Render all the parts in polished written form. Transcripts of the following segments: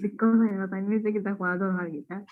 Discosa, también dice que está jugando a la guitarra.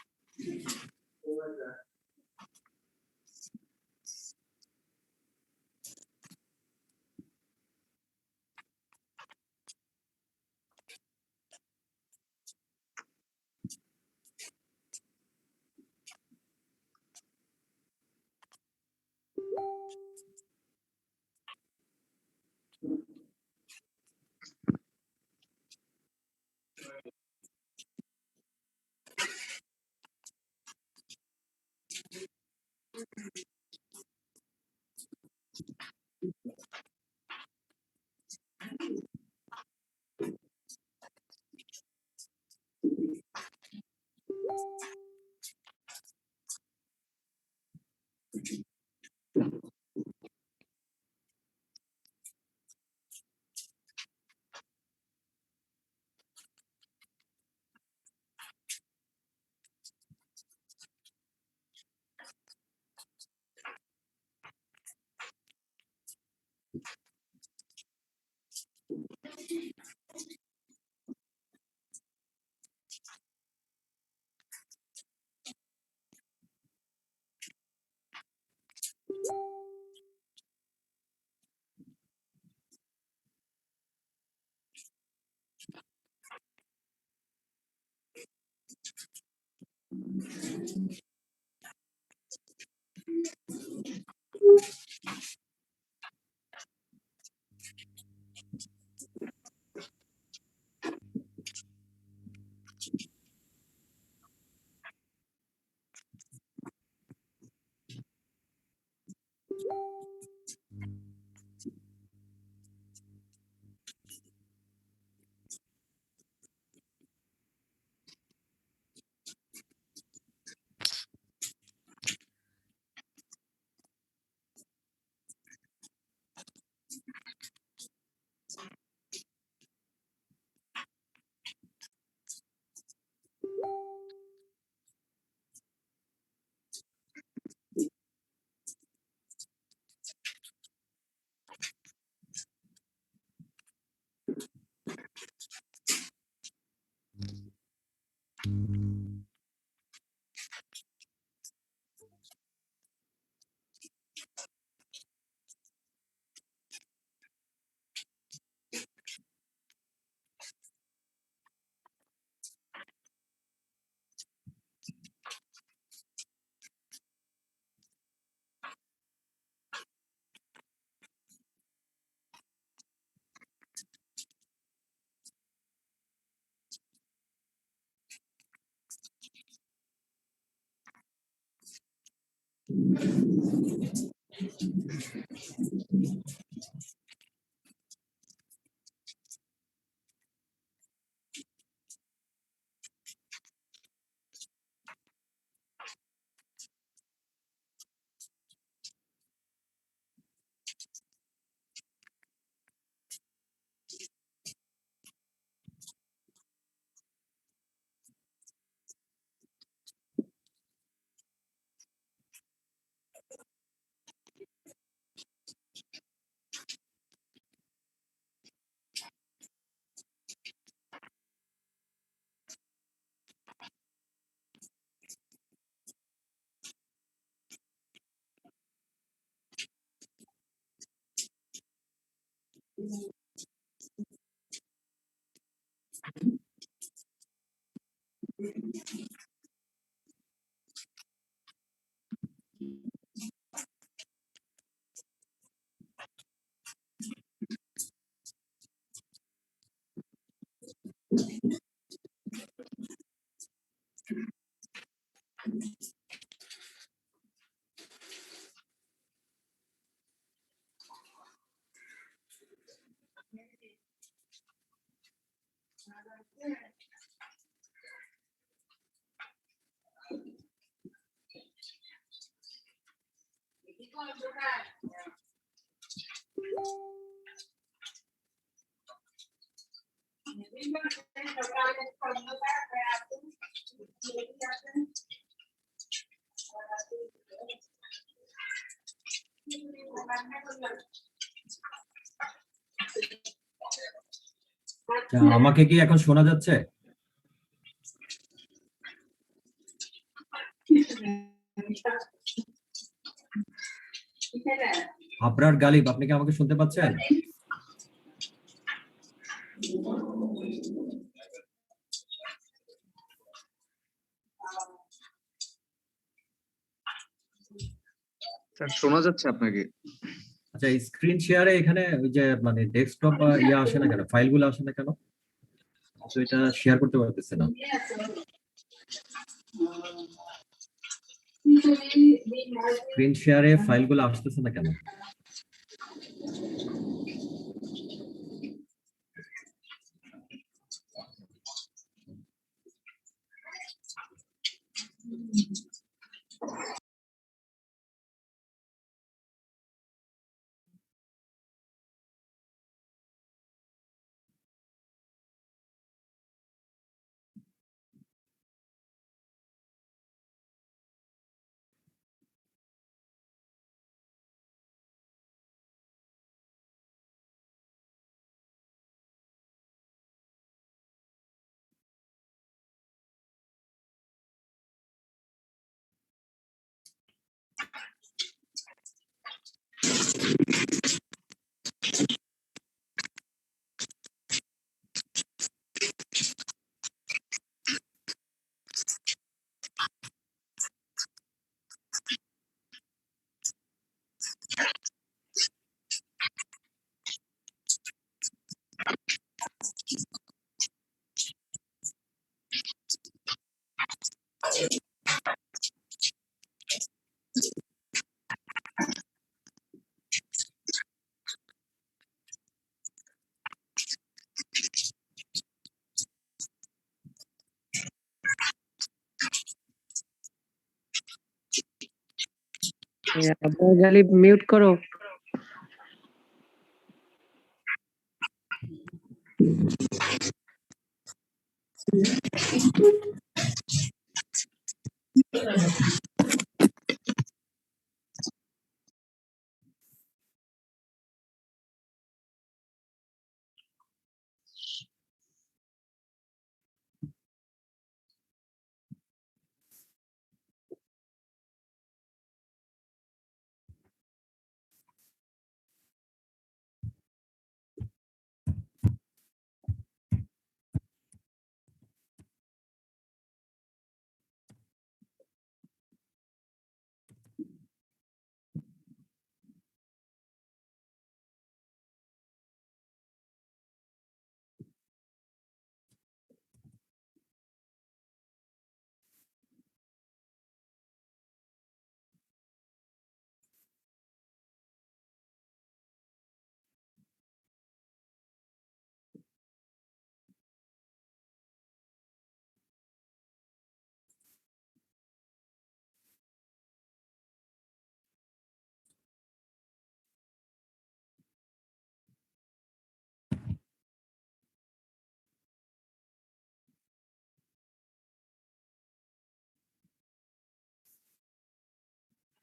আমাকে কি এখন শোনা যাচ্ছে? আপনার গালিব, আপনি কি আমাকে শুনতে পাচ্ছেন? স্যার শোনা যাচ্ছে আপনাকে? আচ্ছা, স্ক্রিন শেয়ারে এখানে ওই যে মানে ডেস্কটপ বা ইয়া আসে না কেন, ফাইলগুলো আসে না কেন? তো এটা শেয়ার করতে পারতেছে না। স্ক্রিন শেয়ারে ফাইলগুলো আসতেছে না কেন? আপনার গালিব মিউট করো।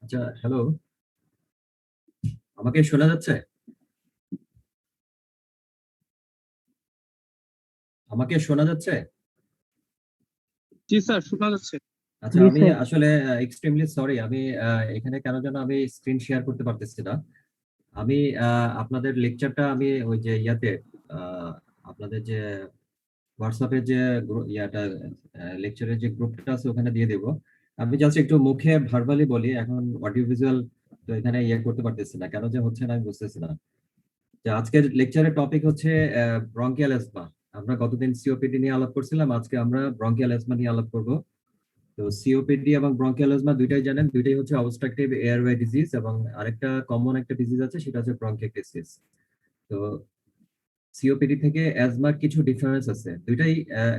আচ্ছা, হ্যালো, আমাকে শোনা যাচ্ছে? আমাকে শোনা যাচ্ছে? জি স্যার, শোনা যাচ্ছে। আচ্ছা, জি আমি স্যার। আসলে এক্সট্রিমলি সরি, আমি এখানে কেন যেন আমি স্ক্রিন শেয়ার করতে পারতেছি না। আমি আপনাদের লেকচারটা আমি ওই যে ইয়াতে আপনাদের যে হোয়াটসঅ্যাপে যে ইয়াটা লেকচারের যে গ্রুপটা আছে ওখানে দিয়ে দেবো। আমি জাস্ট একটু মুখে ভার্বালি বলি, এখন অডিও ভিজুয়াল তো এখানে ইয়ে করতে পারতেছি না, কেন যে হচ্ছে না আমি বুঝতেছি না। যে আজকের লেকচারের টপিক হচ্ছে ব্রঙ্কিয়াল অ্যাজমা। আমরা গতদিন সিওপিডি নিয়ে আলাপ করছিলাম, আজকে আমরা ব্রঙ্কিয়াল অ্যাজমা নিয়ে আলাপ করব। তো সিওপিডি এবং ব্রঙ্কিয়াল অ্যাজমা দুইটাই জানেন, দুইটাই হচ্ছে অবস্ট্রাকটিভ এয়ারওয়ে ডিজিজ, এবং আরেকটা কমন একটা ডিজিজ আছে সেটা হচ্ছে ব্রঙ্কিয়াইটিস। তো সিওপিডি থেকে অ্যাজমার কিছু ডিফারেন্স আছে, দুইটাই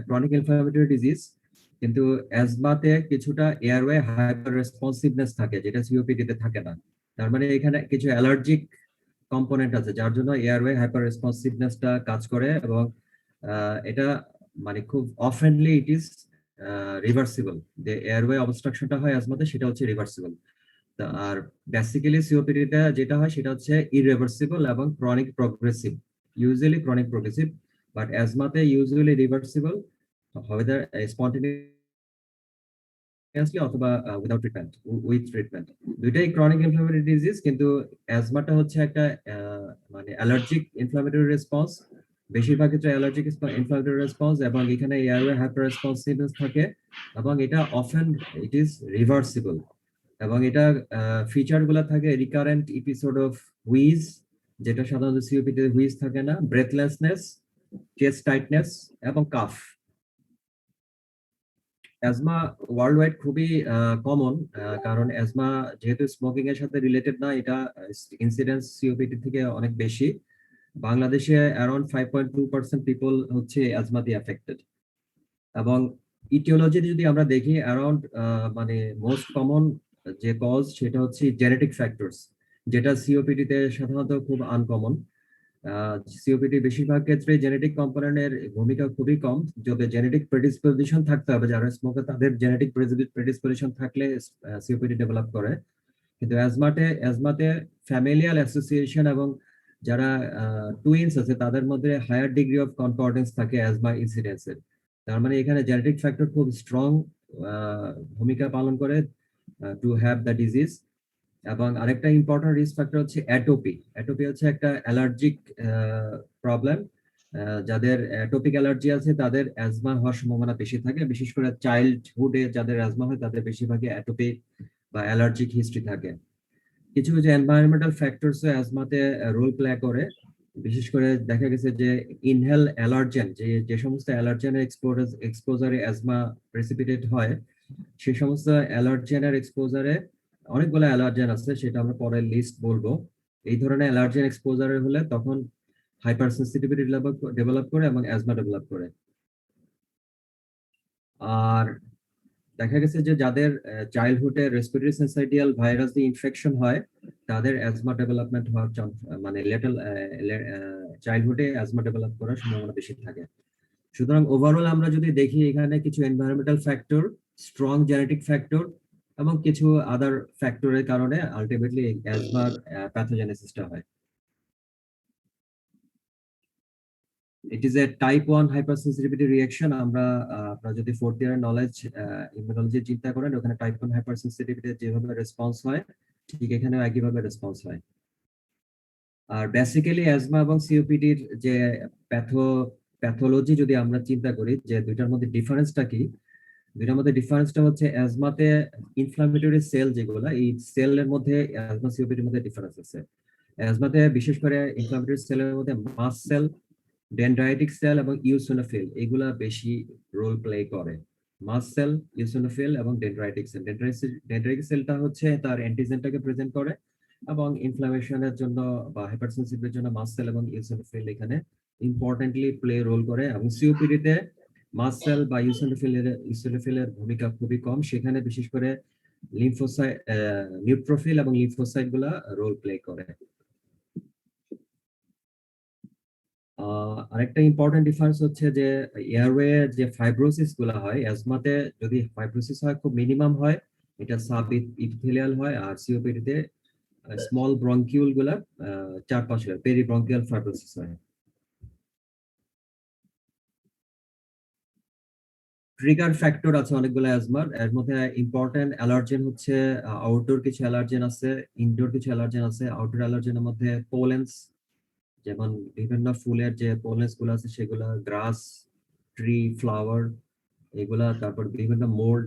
ক্রনিক ইনফ্লামেটরি ডিজিজ, কিন্তু অ্যাজমাতে কিছুটা এয়ারওয়ে হাইপার রেসপন্সিভনেস থাকে যেটা সিওপিডি তে থাকে না। তার মানে এখানে কিছু অ্যালার্জিক কম্পোনেন্ট আছে যার জন্য এয়ারওয়ে হাইপার রেসপন্সিভনেসটা কাজ করে, এবং এটা মানে খুব অফেনলি ইট ইজ রিভার্সিবল। যে এয়ারওয়ে অবস্ট্রাকশনটা হয় অ্যাজমাতে সেটা হচ্ছে রিভার্সিবল। আর বেসিক্যালি সিওপিডিতে যেটা হয় সেটা হচ্ছে ইররিভার্সিবল এবং chronic progressive, usually chronic progressive, but অ্যাজমাতে ইউজুয়ালি রিভার্সিবল, whether spontaneously অথবা উইদাউট ট্রিটমেন্ট, উইথ ট্রিটমেন্ট। দুইটাই ক্রনিক ইনফ্লামেটরি ডিজিজ, কিন্তু অ্যাজমাটা হচ্ছে একটা মানে অ্যালার্জিক ইনফ্লামেটরি রেসপন্স, বেশিরভাগ ক্ষেত্রে অ্যালার্জিক ইনফ্লামেটরি রেসপন্স, এবং এখানে এয়ারওয়ে হাইপার রেসপন্সিভনেস থাকে, এবং এটা অফেন ইট ইজ রিভার্সিবল। এবং এটা ফিচার গুলা থাকে রিকারেন্ট এপিসোড অফ হুইজ, যেটা সাধারণত সিওপিডি তে হুইজ থাকে না, ব্রেথলেসনেস, চেস্ট টাইটনেস এবং কাফ। অ্যাজমা ওয়ার্ল্ড ওয়াইড খুবই কমন, কারণ অ্যাজমা যেহেতু স্মোকিং এর সাথে রিলেটেড না, এটা ইনসিডেন্স সিওপিডি থেকে অনেক বেশি। বাংলাদেশে অ্যারাউন্ড 5.2% পিপল হচ্ছে অ্যাজমা দিয়ে অ্যাফেক্টেড। এবং ইটিওলজি যদি আমরা দেখি, অ্যারাউন্ড মানে মোস্ট কমন যে কজ সেটা হচ্ছে জেনেটিক ফ্যাক্টরস, যেটা সিওপিডি তে সাধারণত খুব আনকমন। সিওপিডি বেশিরভাগ ক্ষেত্রে জেনেটিক কম্পোনেন্টের ভূমিকা খুবই কম, যদি জেনেটিক প্রেডিসপোজিশন থাকতে হবে, যারা স্মোকার তাদের জেনেটিক প্রেডিসপোজিশন থাকলে সিওপিডি ডেভেলপ করে। কিন্তু অ্যাজমাতে ফ্যামিলিয়াল অ্যাসোসিয়েশন এবং যারা টুইনস আছে তাদের মধ্যে হায়ার ডিগ্রি অফ কনকর্ডেন্স থাকে অ্যাজমা ইনসিডেন্সের। তার মানে এখানে জেনেটিক ফ্যাক্টর খুব স্ট্রং ভূমিকা পালন করে টু হ্যাভ দ্য ডিজিজ। এবং আরেকটা ইম্পর্টেন্ট রিস্ক ফ্যাক্টর হচ্ছে অ্যাটোপি। অ্যাটোপি হচ্ছে একটা অ্যালার্জিক প্রবলেম, যাদের অ্যাটোপিক অ্যালার্জি আছে তাদের অ্যাজমা হওয়ার সম্ভাবনা বেশি থাকে, বিশেষ করে চাইল্ডহুডে যাদের অ্যাজমা হয় তাদের বেশিরভাগই অ্যাটোপি বা অ্যালার্জিক হিস্ট্রি থাকে। কিছু কিছু এনভায়রনমেন্টাল ফ্যাক্টরস অ্যাজমাতে রোল প্লে করে, বিশেষ করে দেখা গেছে যে ইনহেল অ্যালার্জেন, যে সমস্ত অ্যালার্জেনের এক্সপোজারে অ্যাজমা প্রেসিপিটেট হয়, সেই সমস্ত অ্যালার্জেনের এক্সপোজারে অনেকগুলো অ্যালার্জেন আছে, সেটা আমরা পরে লিস্ট বলবো। এই ধরনের অ্যালার্জেন এক্সপোজারে হলে তখন হাইপার সেন্সিটিভিটি ডেভেলপ করে এবং অ্যাজমা ডেভেলপ করে। আর দেখা গেছে যে যাদের চাইল্ডহুডে রেসপিরেটরি সিনসাইটিয়াল ভাইরাস দিয়ে ইনফেকশন হয় তাদের অ্যাজমা ডেভেলপমেন্ট হওয়ার মানে লিটল চাইল্ডহুডে অ্যাজমা ডেভেলপ করার সম্ভাবনা বেশি থাকে। সুতরাং ওভারঅল আমরা যদি দেখি, এখানে কিছু environmental factor, strong genetic factor এবং কিছু আদার ফ্যাক্টরের কারণে আলটিমেটলি অ্যাজমার প্যাথোজেনেসিসটা হয়। It is a type 1 hypersensitivity reaction. আমরা আপনারা যদি ফোর্থ ইয়ারের নলেজ ইমিউনোলজি চিন্তা করেন, ওখানে টাইপ 1 হাইপারসেনসিটিভিটি যেভাবে রেসপন্স হয় ঠিক এখানেও একইভাবে রেসপন্স হয়। আর বেসিক্যালি অ্যাজমা এবং সিওপিডির যে প্যাথোলজি যদি আমরা চিন্তা করি যে দুইটার মধ্যে ডিফারেন্সটা কি, দুইটার মধ্যে ডিফারেন্সটা হচ্ছে অ্যাজমাতে ইনফ্লামেটরি সেল যেগুলো, এই সেলের মধ্যে অ্যাজমা সিওপিডির মধ্যে ডিফারেন্স আছে। অ্যাজমাতে বিশেষ করে ইনফ্লামেটরি সেলের মধ্যে মাস্ট সেল, ডেনড্রাইটিক সেল এবং ইউসিনোফিল এগুলা বেশি রোল প্লে করে। মাস্ট সেল, ইউসিনোফিল এবং ডেনড্রাইটিক সেল। ডেনড্রাইটিক সেলটা হচ্ছে তার অ্যান্টিজেনটাকে প্রেজেন্ট করে, এবং ইনফ্লামেশনের জন্য বা হাইপারসেনসিটিভিটির জন্য মাস্ট সেল এবং ইউসিনোফিল এখানে ইম্পর্টেন্টলি প্লে রোল করে। এবং সিওপিডিতে মাস্ট সেল বা ইউসিনোফিলের ভূমিকা খুবই কম, সেখানে বিশেষ করে লিম্ফোসাইট, নিউট্রোফিল এবং লিম্ফোসাইট গুলা রোল প্লে করে। আরেকটা ইম্পর্টেন্ট ডিফারেন্স হচ্ছে যে এয়ারওয়ে যে ফাইব্রোসিস গুলা হয়, অ্যাজমাতে যদি ফাইব্রোসিস হয় খুব মিনিমাম হয়, এটা সাব ইপিথেলিয়াল হয়, আর সিওপিডি তে স্মল ব্রঙ্কিউল গুলা চারপাশে পেরিব্রঙ্কিয়াল ফাইব্রোসিস হয়। ট্রিগার ফ্যাক্টর আছে অনেকগুলো অ্যাজমার, এর মধ্যে ইম্পর্টেন্ট অ্যালার্জেন হচ্ছে আউটডোর কিছু অ্যালার্জেন আছে, ইনডোর কিছু অ্যালার্জেন আছে। আউটডোর অ্যালার্জেনের মধ্যে পোলেন্স, যেমন বিভিন্ন ফুলের যে পোলেন্স গুলো আছে সেগুলা, গ্রাস, ট্রি, ফ্লাওয়ার, এগুলা, তারপর বিভিন্ন মোল্ড,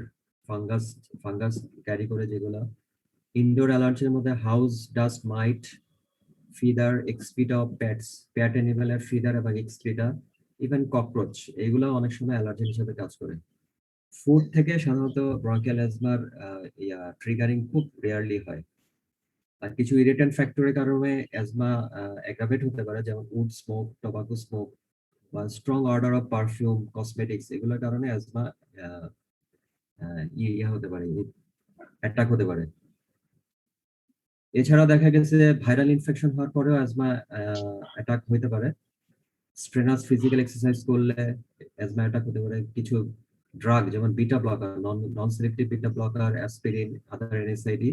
ফাঙ্গাস ফাঙ্গাস ক্যারি করে যেগুলা। ইনডোর অ্যালার্জির মধ্যে house dust, mite, feather, excreta of pets, pet অ্যানিমালের ফিডার এবং এক্সপিটা, ইভেন ককরোচ, এগুলো অনেক সময় অ্যালার্জি হিসেবে কাজ করে। ফুড থেকে সাধারণত ব্রঙ্কিয়াল অ্যাজমার ট্রিগারিং খুব রেয়ারলি হয়। আর কিছু ইরিটেন্ট ফ্যাক্টরের কারণে অ্যাজমা অ্যাগ্রাভেট হতে পারে, যেমন উড স্মোক, টোবাকো স্মোক বা strong order of perfume, cosmetics, এগুলোর কারণে অ্যাজমা ইয়ে হতে পারে, অ্যাটাক হতে পারে। এছাড়া দেখা গেছে ভাইরাল ইনফেকশন হওয়ার পরেও অ্যাজমা অ্যাটাক হতে পারে। স্ট্রেনাস ফিজিক্যাল এক্সারসাইজ করলে অ্যাজমা অ্যাটাক হতে পারে। কিছু ড্রাগ যেমন বিটা ব্লকার, নন সিলেক্টিভ বিটা ব্লকার, অ্যাসপিরিন, আদার এনএসআইডি,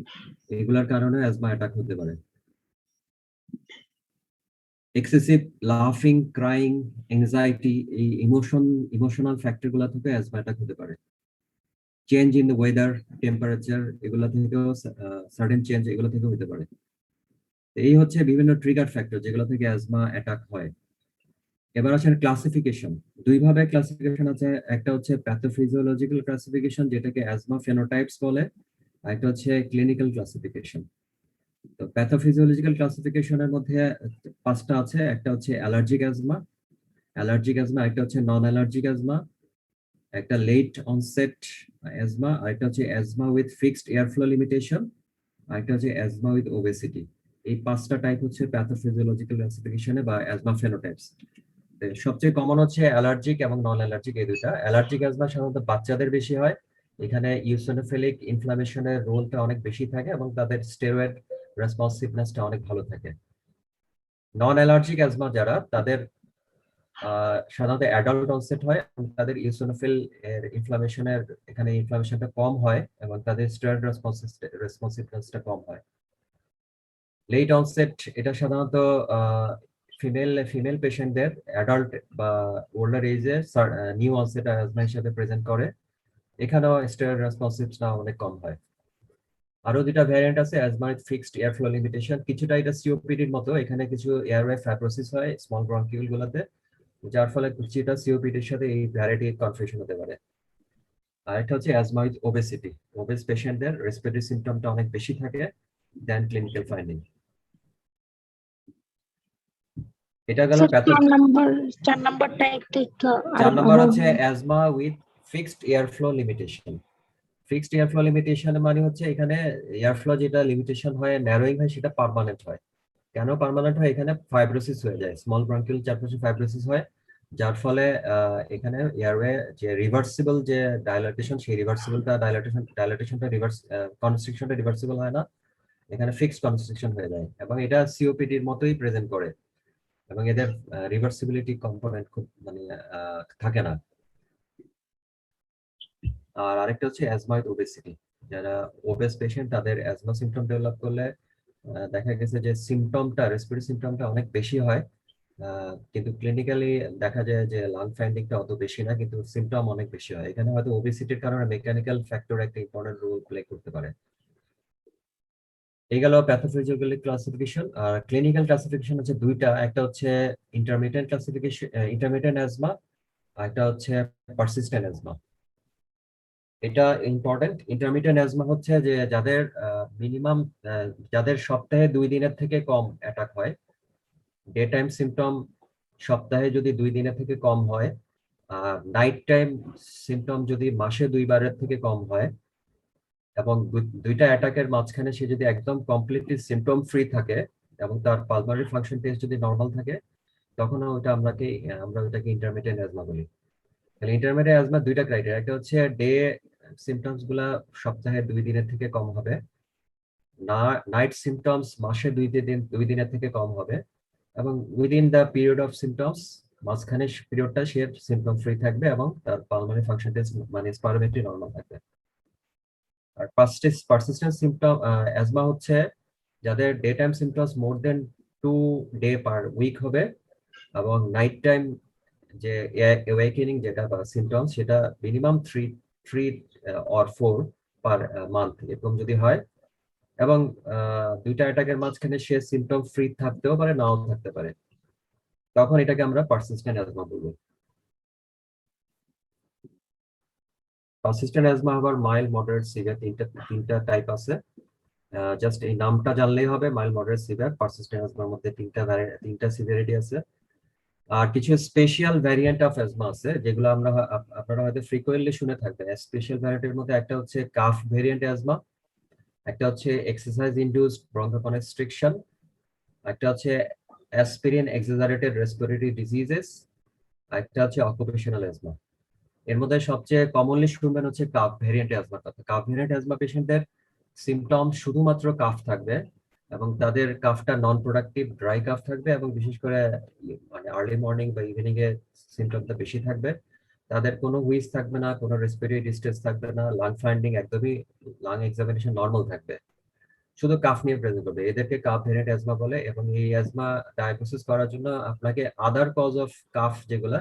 এগুলোর কারণে অ্যাজমা অ্যাটাক হতে পারে। এক্সেসিভ লাফিং, ক্রাইং, এনজাইটি, এই ইমোশনাল ফ্যাক্টর গুলা থেকে অ্যাজমা অ্যাটাক হতে পারে। Change in the weather, temperature, এগুলা থেকেও সাডেন চেঞ্জ, এগুলো থেকেও হতে পারে। এই হচ্ছে বিভিন্ন ট্রিগার ফ্যাক্টর যেগুলো থেকে অ্যাজমা অ্যাটাক হয়। এবার আছে ক্লাসিফিকেশন। দুই ভাবে ক্লাসিফিকেশন আছে, একটা হচ্ছে প্যাথোফিজিওলজিক্যাল ক্লাসিফিকেশন, যেটাকে অ্যাজমা ফেনোটাইপস বলে, আর একটা হচ্ছে ক্লিনিক্যাল ক্লাসিফিকেশন। তো প্যাথোফিজিওলজিক্যাল ক্লাসিফিকেশনের মধ্যে পাঁচটা আছে। একটা হচ্ছে অ্যালার্জিক অ্যাজমা, একটা হচ্ছে নন অ্যালার্জিক অ্যাজমা, একটা লেট অনসেট অ্যাজমা, আর একটা হচ্ছে asthma with fixed air flow limitation, আর একটা হচ্ছে অ্যাজমা উইথ ওবেসিটি। এই পাঁচটা টাইপ হচ্ছে প্যাথোফিজিওলজিক্যাল ক্লাসিফিকেশনে বা অ্যাজমা ফেনোটাইপস। সবচেয়ে কমন হচ্ছে অ্যালার্জিক এবং নন অ্যালার্জিক, এই দুইটা। অ্যালার্জিক অ্যাজমা সাধারণত বাচ্চাদের বেশি হয়। এখানে ইউসিনোফিলিক ইনফ্লামেশনের রোলটা অনেক বেশি থাকে এবং তাদের স্টেরয়েড রেসপন্সিভনেসটা অনেক ভালো থাকে। নন অ্যালার্জিক অ্যাজমা যারা, তাদের সাধারণত অ্যাডাল্ট অনসেট হয় এবং তাদের ইউসিনোফিল এর ইনফ্লামেশনের, এখানে ইনফ্লামেশনটা কম হয় এবং তাদের স্টেরয়েড রেসপন্সিভনেসটা কম হয়। লেট অনসেট, এটা সাধারণত ফিমেল পেশেন্টদের অ্যাডাল্ট বা ওল্ডার এজে নিউ অনসেট অ্যাজমা হিসেবে প্রেজেন্ট করে। এখানেও স্টেরয়েড রেসপন্সিভটা অনেক কম হয়। আরো দুটা ভ্যারিয়েন্ট আছে, asthma with fixed air flow limitation. কিছুটা এটা সিওপিডির মতো, এখানে কিছু এয়ারওয়ে ফাইব্রোসিস হয় স্মল ব্রঙ্কিউল গুলোতে, যার ফলে কিছুটা সিওপিডির সাথে এই ভ্যারাইটি কনফিউশন হতে পারে। আর একটা হচ্ছে অ্যাজমা উইথ ওবেসিটি। ওবেস পেশেন্টদের রেসপিরেটরি সিম্পটমটা অনেক বেশি থাকে দেন ক্লিনিক্যাল ফাইন্ডিং। এটা গেল স্যার, চার নাম্বারটা একটু 4 নাম্বার হচ্ছে asthma with fixed air flow limitation. Fixed air flow limitation মানে হচ্ছে এখানে এয়ার ফ্লো যেটা লিমিটেশন হয়, ন্যারোইং হয়, সেটা পার্মানেন্ট হয়। কেন পার্মানেন্ট হয়? এখানে ফাইব্রোসিস হয়ে যায়, স্মল ব্রঙ্কিউল চারপাশে ফাইব্রোসিস হয়, যার ফলে এখানে এয়ারওয়ে যে রিভার্সিবল যে ডাইলাটেশন, সেই ডাইলাটেশনটা রিভার্স, কনস্ট্রিকশনটা রিভার্সিবল হয় না, এখানে ফিক্সড কনস্ট্রিকশন হয়ে যায় এবং এটা সিওপিডির মতোই প্রেজেন্ট করে এবং এদের রিভার্সিবিলিটি কম্পোনেন্ট খুব মানে থাকে না। আর আরেকটা হচ্ছে অ্যাজমা উইথ ওবেসিটি। যারা ওবেস পেশেন্ট, তাদের অ্যাজমা সিমটম ডেভেলপ করলে দেখা গেছে যে সিমটমটা, রেসপিরেটরি সিমটমটা অনেক বেশি হয়, কিন্তু ক্লিনিক্যালি দেখা যায় যে লাং ফাইন্ডিংটা অত বেশি না, কিন্তু সিমটম অনেক বেশি হয়। এখানে হয়তো ওবেসিটির কারণে মেকানিক্যাল ফ্যাক্টর একটা ইম্পর্টেন্ট রোল প্লে করতে পারে। এই গেল প্যাথোফিজিওলজিক্যাল ক্লাসিফিকেশন। আর ক্লিনিক্যাল ক্লাসিফিকেশন হচ্ছে দুইটা, একটা হচ্ছে ইন্টারমিডিয়েন্ট ক্লাসিফিকেশন, ইন্টারমিডিয়েন্ট অ্যাজমা, আর একটা হচ্ছে পারসিস্টেন্ট অ্যাজমা। এটা ইম্পর্টেন্ট। ইন্টারমিডিয়েন্ট অ্যাজমা হচ্ছে যে যাদের মিনিমাম, যাদের সপ্তাহে 2 দিনের থেকে কম অ্যাটাক হয়, ডে টাইম সিমটম সপ্তাহে যদি 2 দিনের থেকে কম হয়, আর নাইট টাইম সিমটম যদি মাসে 2 বারের থেকে কম হয়, এবং দুইটা অ্যাটাকের মাঝখানে সে যদি একদম কমপ্লিটলি সিমটম ফ্রি থাকে এবং তার পালমারি ফাংশন টেস্ট যদি নর্মাল থাকে, তখন আমরা ওটাকে ইন্টারমিডিয়েন্ট অ্যাজমা বলি। তাহলে ইন্টারমিডিয়েট অ্যাজমা দুইটা ক্রাইটেরিয়া, একটা হচ্ছে ডে সিমটমস গুলা সপ্তাহে 2 দিনের থেকে কম হবে, নাইট সিমটমস মাসে 2 দিনের থেকে কম হবে, এবং within the period of symptoms, মাঝখানে পিরিয়ডটা সে সিমটম ফ্রি থাকবে এবং তার পালমারি ফাংশন টেস্ট মানে স্পাইরোমেট্রি নরমাল থাকবে। আর পারসিস্টেন্ট সিমটম অ্যাজমা হচ্ছে যাদের ডে টাইম সিমটমস মোর দেন 2 ডে পার উইক হবে এবং নাইট টাইম যে অ্যাওয়েকেনিং যেটা বা সিমটমস, সেটা মিনিমাম 3 or 4 পার মান্থ এরকম যদি হয়, এবং দুইটা অ্যাটাকের মাঝখানে সে সিমটম ফ্রি থাকতেও পারে, নাও থাকতে পারে, তখন এটাকে আমরা পারসিস্টেন্ট অ্যাজমা বলবো। পারসিস্টেন্ট অ্যাজমা আবার মাইল্ড, মডারেট, সিভিয়ার তিনটা টাইপ আছে। জাস্ট এই নামটা জানলেই হবে, মাইল্ড, মডারেট, সিভিয়ার। পারসিস্টেন্ট অ্যাজমার মধ্যে তিনটা সিভিয়ারিটি আছে। আর কিছু স্পেশাল ভ্যারিয়েন্ট অফ অ্যাজমা আছে যেগুলো আপনারা হয়তো ফ্রিকোয়েন্টলি শুনে থাকবেন। স্পেশাল ভ্যারিয়েন্টের মধ্যে একটা হচ্ছে কাফ ভ্যারিয়েন্ট অ্যাজমা, একটা হচ্ছে এক্সারসাইজ ইনডিউসড ব্রঙ্কোকনস্ট্রিকশন, একটা হচ্ছে অ্যাসপিরিন এক্সাজারেটেড রেসপিরেটরি ডিজিজেস, একটা হচ্ছে অকুপেশনাল অ্যাজমা। এর মধ্যে সবচেয়ে কমনলি শুনবেন হচ্ছে কাফ ভ্যারিয়েন্ট অ্যাজমার কথা। কাফ ভ্যারিয়েন্ট অ্যাজমা পেশেন্টদের সিমটম শুধুমাত্র কাফ থাকবে এবং তাদের কাফটা নন প্রোডাক্টিভ ড্রাই কাফ থাকবে এবং বিশেষ করে মানে আর্লি মর্নিং বা ইভিনিং এ সিমটমটা বেশি থাকবে। তাদের কোনো হুইস থাকবে না, কোনো রেসপিরেটরি ডিস্ট্রেস থাকবে না, লাং ফাইন্ডিং একদমই, লাং এক্সামিনেশন নর্মাল থাকবে, শুধু কাফ নিয়ে প্রেজেন্ট করবে। এদেরকে কাফ ভ্যারিয়েন্ট অ্যাজমা বলে। এবং এই অ্যাজমা ডায়াগনোসিস করার জন্য আপনাকে আদার কজ অফ কাফ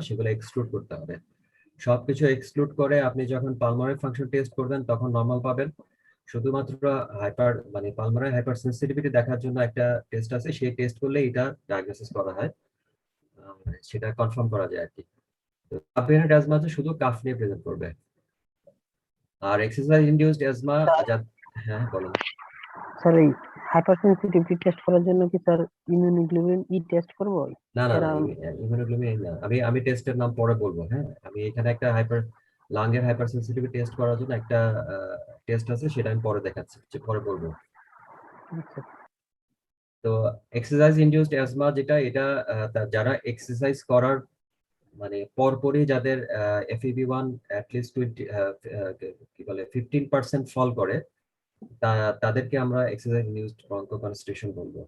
সেগুলো এক্সক্লুড করতে হবে। সবকিছু এক্সক্লুড করে আপনি যখন পালমোনারি ফাংশন টেস্ট করবেন তখন নর্মাল পাবেন। শুধুমাত্র পালমোনারি হাইপার সেন্সিটিভিটি দেখার জন্য একটা টেস্ট আছে, সেই টেস্ট করলে এটা ডায়াগনোসিস করা হয়, সেটা কনফার্ম করা যায় আর কি। তো কাফ ভ্যারিয়েন্ট অ্যাজমা শুধু কাফ নিয়ে প্রেজেন্ট করবে। আর এক্সারসাইজ ইনডিউসড অ্যাজমা, হ্যাঁ বলুন। স্যার এই হাইপার সেন্সিটিভিটি টেস্ট করার জন্য কি স্যার ইমিউনোগ্লোবিন টেস্ট করব? না না না, এরা ইমিউনোগ্লোবিন না, আমি টেস্টের নাম পরে বলবো। হ্যাঁ, আমি এখানে একটা লাংয়ের হাইপার সেন্সিটিভিটি টেস্ট করার জন্য একটা টেস্ট আছে, সেটা আমি পরে দেখাচ্ছি, পরে বলবো। আচ্ছা। তো এক্সারসাইজ ইনডিউসড অ্যাজমা যেটা, এটা যারা এক্সারসাইজ করার মানে পরপরই যাদের FEV1 অ্যাটলিস্ট 15% ফল করে, তাদেরকে আমরা এক্সারসাইজ ইনডিউসড ব্রঙ্কোকনস্ট্রিকশন বলবো।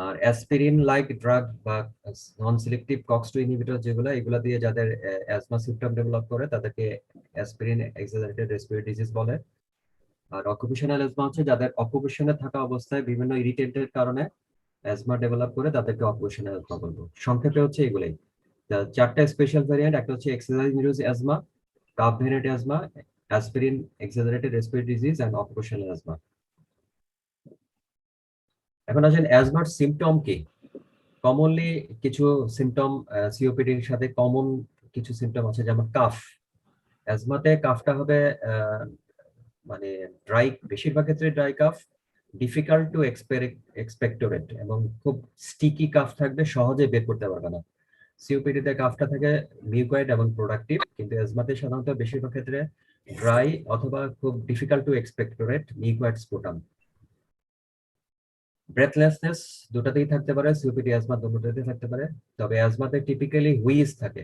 আর অ্যাসপিরিন লাইক ড্রাগ বা নন সিলেক্টিভ কক্স2 ইনহিবিটর এগুলা দিয়ে যাদের অ্যাজমা সিম্পটম ডেভেলপ করে তাদেরকে অ্যাসপিরিন এক্সাজারেটেড রেসপিরেটরি ডিজিজ বলে। আর অকুপেশনাল অ্যাজমা হচ্ছে যাদের অকুপেশনে থাকা অবস্থায় বিভিন্ন ইরিটেন্টের কারণে অ্যাজমা ডেভেলপ করে, তাদেরকে অকুপেশনাল অ্যাজমা বলবো। সংক্ষেপে হচ্ছে এগুলাই চারটা স্পেশাল ভ্যারিয়েন্ট। একটা হচ্ছে exercise induced asthma, cough variant asthma, aspirin exaggerated respiratory disease and occupational asthma. এখন আসেন অ্যাজমার সিম্পটম কি। কমনলি কিছু সিম্পটম সিওপিডির সাথে কমন কিছু সিম্পটম আছে, যেমন কাফ। অ্যাজমাতে কাফটা হবে মানে ড্রাই, বেশিরভাগ ক্ষেত্রে ড্রাই কাফ, ডিফিকাল্ট টু এক্সপেক্টোরেট এবং খুব স্টিকি কাফ থাকবে, সহজে বের করতে পারবে না। সিওপিডিতে কাফটা থাকে মিউকয়েড এবং প্রোডাক্টিভ, কিন্তু অ্যাজমাতে সাধারণত বেশিরভাগ ক্ষেত্রে ড্রাই অথবা খুব difficult to expectorate mucoid sputum. Breathlessness দুটাতেই থাকতে পারে, সিওপিডি অ্যাজমা দুটোতেই থাকতে পারে। তবে অ্যাজমাতে টিপিক্যালি হুইজ থাকে।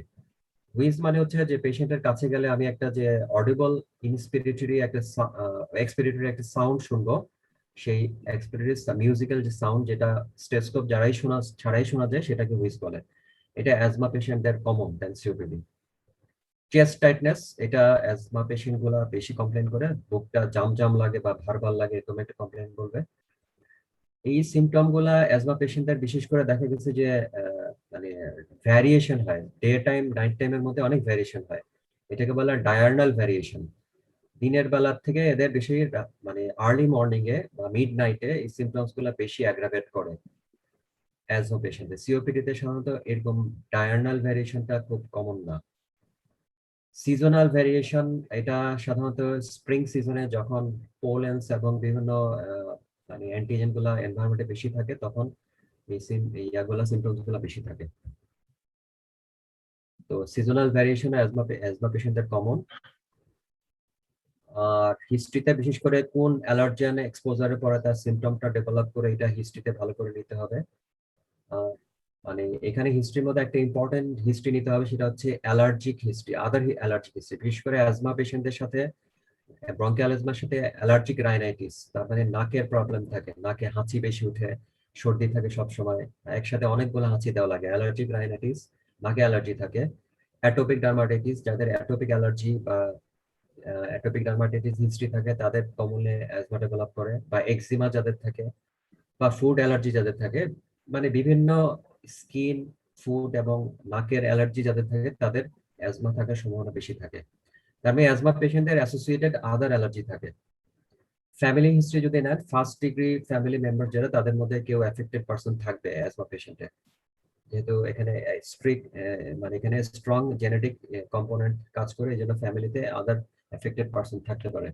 হুইজ মানে হচ্ছে যে পেশেন্টের কাছে গেলে আমি একটা যে অডিবল এক্সপিরেটরি একটা সাউন্ড শুনবো, সেই এক্সপিরেটরি মিউজিক্যাল যে সাউন্ড, যেটা স্টেথোস্কোপ ছাড়াই শোনা যায়, সেটাকে হুইজ বলে। এটা অ্যাজমা পেশেন্টদের কমন দেন সিওপিডি। চেস্ট টাইটনেস, এটা অ্যাজমা পেশেন্ট গুলা বেশি কমপ্লেন করে, বুকটা জাম লাগে বা ভার লাগে, এরকম একটা কমপ্লেন বলবে। এই সিমটম গুলা অ্যাজমা পেশেন্টদের বিশেষ করে দেখা গেছে যে মানে ভ্যারিয়েশন হয়, ডে টাইম নাইট টাইমের মধ্যে অনেক ভ্যারিয়েশন হয়। এটাকে বলা ডায়ার্নাল ভ্যারিয়েশন। দিনের বেলার থেকে এদের বেশি মানে আর্লি মর্নিং এ বা মিড নাইটে এই সিমটমস গুলা বেশি অ্যাগ্রাভেট করে অ্যাজমা পেশেন্টদের। সিওপিডি তে সাধারণত এরকম ডায়ার্নাল ভ্যারিয়েশনটা খুব কমন না। সিজনাল ভ্যারিয়েশন, এটা সাধারণত স্প্রিং সিজনে যখন পোলেন্স এবং বিভিন্ন মানে অ্যান্টিজেন গুলা এনভায়রনমেন্টে বেশি থাকে, তখন এই সিমটমস গুলা বেশি থাকে। তো সিজনাল ভ্যারিয়েশন অ্যাজমা পেশেন্টদের কমন। আর হিস্ট্রিতে বিশেষ করে কোন অ্যালার্জেন এক্সপোজারে পরে তার সিমটমটা ডেভেলপ করে, এটা হিস্ট্রিতে ভালো করে নিতে হবে। মানে এখানে হিস্ট্রির মধ্যে একটা ইম্পর্টেন্ট হিস্ট্রি নিতে হবে, সেটা হচ্ছে অ্যালার্জিক হিস্ট্রি, আদার অ্যালার্জিক হিস্ট্রি। বিশেষ করে অ্যাজমা পেশেন্টদের সাথে, ব্রঙ্কিয়াল অ্যাজমার সাথে অ্যালার্জিক রাইনাইটিস, তার মানে নাকের প্রবলেম থাকে, নাকে হাঁচি বেশি উঠে, সর্দি থাকে সব সময়, একসাথে অনেকগুলো হাঁচি দেওয়া লাগে, অ্যালার্জিক রাইনাইটিস, নাকে অ্যালার্জি থাকে। অ্যাটোপিক ডার্মাটাইটিস, যাদের অ্যাটোপিক অ্যালার্জি বা অ্যাটোপিক ডার্মাটাইটিস হিস্ট্রি থাকে, তাদের কমনলি অ্যাজমা ডেভেলপ করে। বা এক্সিমা যাদের থাকে, বা ফুড অ্যালার্জি যাদের থাকে, মানে বিভিন্ন স্কিন, ফুড এবং নাকের অ্যালার্জি যাদের থাকে, তাদের অ্যাজমা থাকার সম্ভাবনা বেশি থাকে। তার মানে অ্যাজমা পেশেন্টদের অ্যাসোসিয়েটেড আদার অ্যালার্জি থাকে। ফ্যামিলি হিস্ট্রি যদি নেন, ফার্স্ট ডিগ্রি ফ্যামিলি মেম্বার যারা, তাদের মধ্যে কেউ এফেক্টেড পার্সন থাকবে অ্যাজমা পেশেন্টে। যেহেতু এখানে স্ট্রিক্ট মানে এখানে স্ট্রং জেনেটিক কম্পোনেন্ট কাজ করে, এই জন্য ফ্যামিলিতে আদার এফেক্টেড পার্সন থাকতে পারে।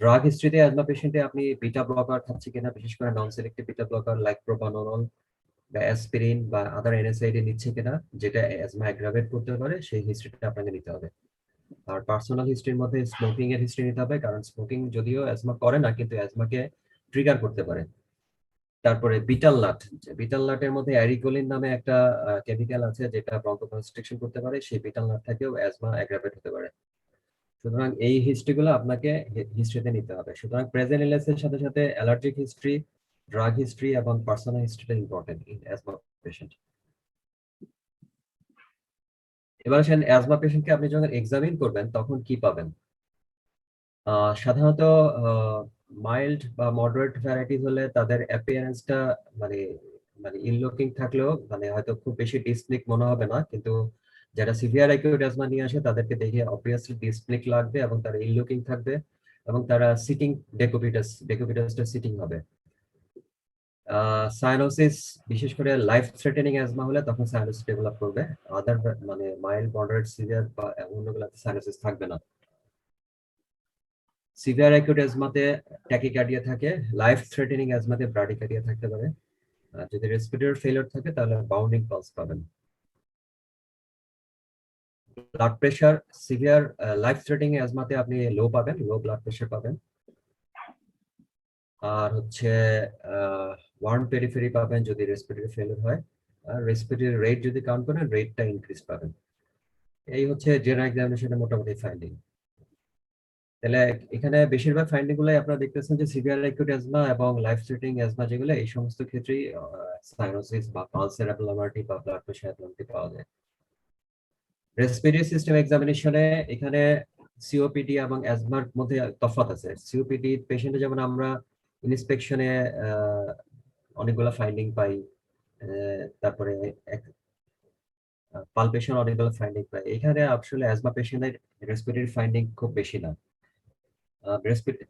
ড্রাগ হিস্ট্রিতে অ্যাজমা পেশেন্টে আপনি বিটা ব্লকার খাচ্ছে কিনা, বিশেষ করে নন সিলেক্টিভ বিটা ব্লকার লাইক প্রোপানোল বা অ্যাসপিরিন বা আদার এনএসআইডি নিচ্ছে কিনা, যেটা অ্যাজমা অ্যাগ্রাভেট করতে পারে, সেই হিস্ট্রিটা আপনাকে নিতে হবে। আর পার্সোনাল হিস্ট্রির মধ্যে স্মোকিং এর হিস্ট্রি নিতে হবে, কারণ স্মোকিং যদিও অ্যাজমা করে না কিন্তু অ্যাজমাকে ট্রিগার করতে পারে। তারপরে বিটাল নাটের মধ্যে অ্যারিকোলিন নামে একটা কেমিক্যাল আছে যেটা ব্রঙ্কোকনস্ট্রিকশন করতে পারে, সেই বিটাল নাট থেকেও অ্যাজমা অ্যাগ্রাভেট হতে পারে। সুতরাং এই হিস্ট্রিগুলো আপনাকে হিস্ট্রিতে নিতে হবে। সুতরাং প্রেজেন্ট ইলনেস এর সাথে সাথে অ্যালার্জিক হিস্ট্রি, ড্রাগ হিস্ট্রি এবং পার্সোনাল হিস্ট্রিটা ইম্পর্টেন্ট ইন অ্যাজমা পেশেন্ট। এবার আসেন অ্যাজমা পেশেন্টকে আপনি যখন এক্সামিন করবেন তখন কি পাবেন। সাধারণত মাইল্ড বা মডারেট ভ্যারাইটিস হলে তাদের অ্যাপিয়ারেন্সটা মানে মানে ইল লুকিং থাকলেও মানে হয়তো খুব বেশি ডিসপ্লিক মনে হবে না, কিন্তু যারা সিভিয়ার অ্যাকিউট অ্যাজমা নিয়ে আসে তাদেরকে দেখে অবভিয়াসলি ডিসপ্লিক লাগবে এবং তারা ইল লুকিং থাকবে এবং তারা সিটিং ডেকুবিটাসটা সিটিং হবে। সাইনোসিস, বিশেষ করে লাইফ থ্রেটেনিং অ্যাজমা হলে তখন সাইনোসিস ডেভেলপ করবে। আদার মানে মাইল্ড মডারেট সিভিয়ার বা অন্যগুলোতে সাইনোসিস থাকবে না। সিভিয়ার অ্যাকিউট অ্যাজমাতে ট্যাকিকার্ডিয়া থাকে, লাইফ থ্রেটেনিং অ্যাজমাতে ব্রাডিকার্ডিয়া থাকতে পারে। আর যদি রেসপিরেটরি ফেলিওর থাকে তাহলে বাউন্ডিং পালস পাবেন। Blood pressure, severe life threatening অ্যাজমাতে আপনি লো পাবেন, লো ব্লাড প্রেশার পাবেন। আর হচ্ছে ওয়ার্ম পেরিফেরি পাবেন যদি রেসপিরেটরি ফেলিওর হয়। আর রেসপিরেটরি রেট যদি কাউন্ট করেন রেটটা ইনক্রিজ পাবেন। এই হচ্ছে জেনারেল এক্সামিনেশনের মোটামুটি ফাইন্ডিং। তাহলে এখানে বেশিরভাগ ফাইন্ডিং গুলো আপনারা দেখতেছেন যে সিভিয়ার অ্যাকিউট অ্যাজমা এবং লাইফ থ্রেটেনিং অ্যাজমা যেগুলো, এই সমস্ত ক্ষেত্রেই সাইনোসিস বা পালসের অ্যাবনর্মালিটি বা ব্লাড প্রেশার অ্যাবনর্মালিটি পাওয়া যায়। রেসপিরেটরি সিস্টেম এক্সামিনেশনে এখানে সিওপিডি এবং অ্যাজমার মধ্যে তফাৎ আছে। সিওপিডি পেশেন্টে যেমন আমরা ইন্সপেকশনে অনেকগুলো ফাইন্ডিং পাই, তারপরে পালপেশন অনেকগুলো ফাইন্ডিং পাই। এখানে আসলে অ্যাজমা পেশেন্টের রেসপিরেটরি ফাইন্ডিং খুব বেশি না।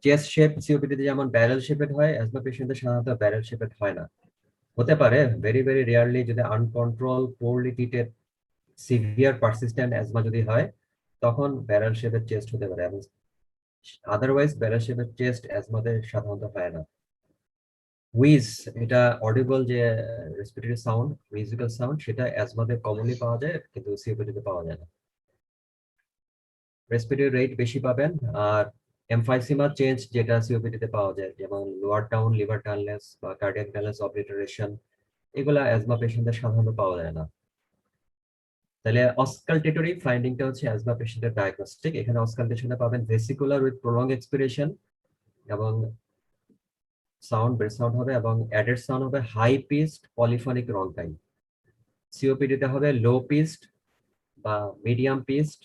চেস্ট শেপ সিওপিডিতে যেমন ব্যারেল শেপেড হয়, অ্যাজমা পেশেন্টদের সাধারণত ব্যারেল শেপেড হয় না। হতে পারে ভেরি ভেরি রেয়ারলি যদি uncontrolled poorly treated severe persistent asthma যদি হয় তখন ব্যারেল শেপের চেস্ট হতে পারে, এবং আদারওয়াইজ ব্যারেল শেপের চেস্ট অ্যাজমাদের সাধারণত হয় না। উইজ, এটা অডিবল যে রেসপিরেটরি সাউন্ড, মিউজিক্যাল সাউন্ড, সেটা অ্যাজমাদের কমনলি পাওয়া যায় কিন্তু সিওপিডিতে পাওয়া যায় না। রেসপিরেটরি রেট বেশি পাবেন। আর এমফাইসিমা চেঞ্জ যেটা সিওপিডিতে পাওয়া যায়, যেমন লোয়ার টাউন লিভার টানলেস বা কার্ডিয়াক টানলেস অবলিটারেশন, এগুলা অ্যাজমা পেশেন্টদের সাধারণত পাওয়া যায় না। তাহলে অসকালটেটরি ফাইন্ডিংটা হচ্ছে অ্যাজমা পেশেন্টের ডায়াগনস্টিক। এখানে অসকালটেশনে পাবেন ভেসিকুলার উইথ প্রলং এক্সপিরেশন এবং সাউন্ড ব্রেথ সাউন্ড হবে, এবং অ্যাডেড সাউন্ড হবে হাই পিচড পলিফনিক রনকাই। সিওপিডিতে হবে লো পিচড বা মিডিয়াম পিচড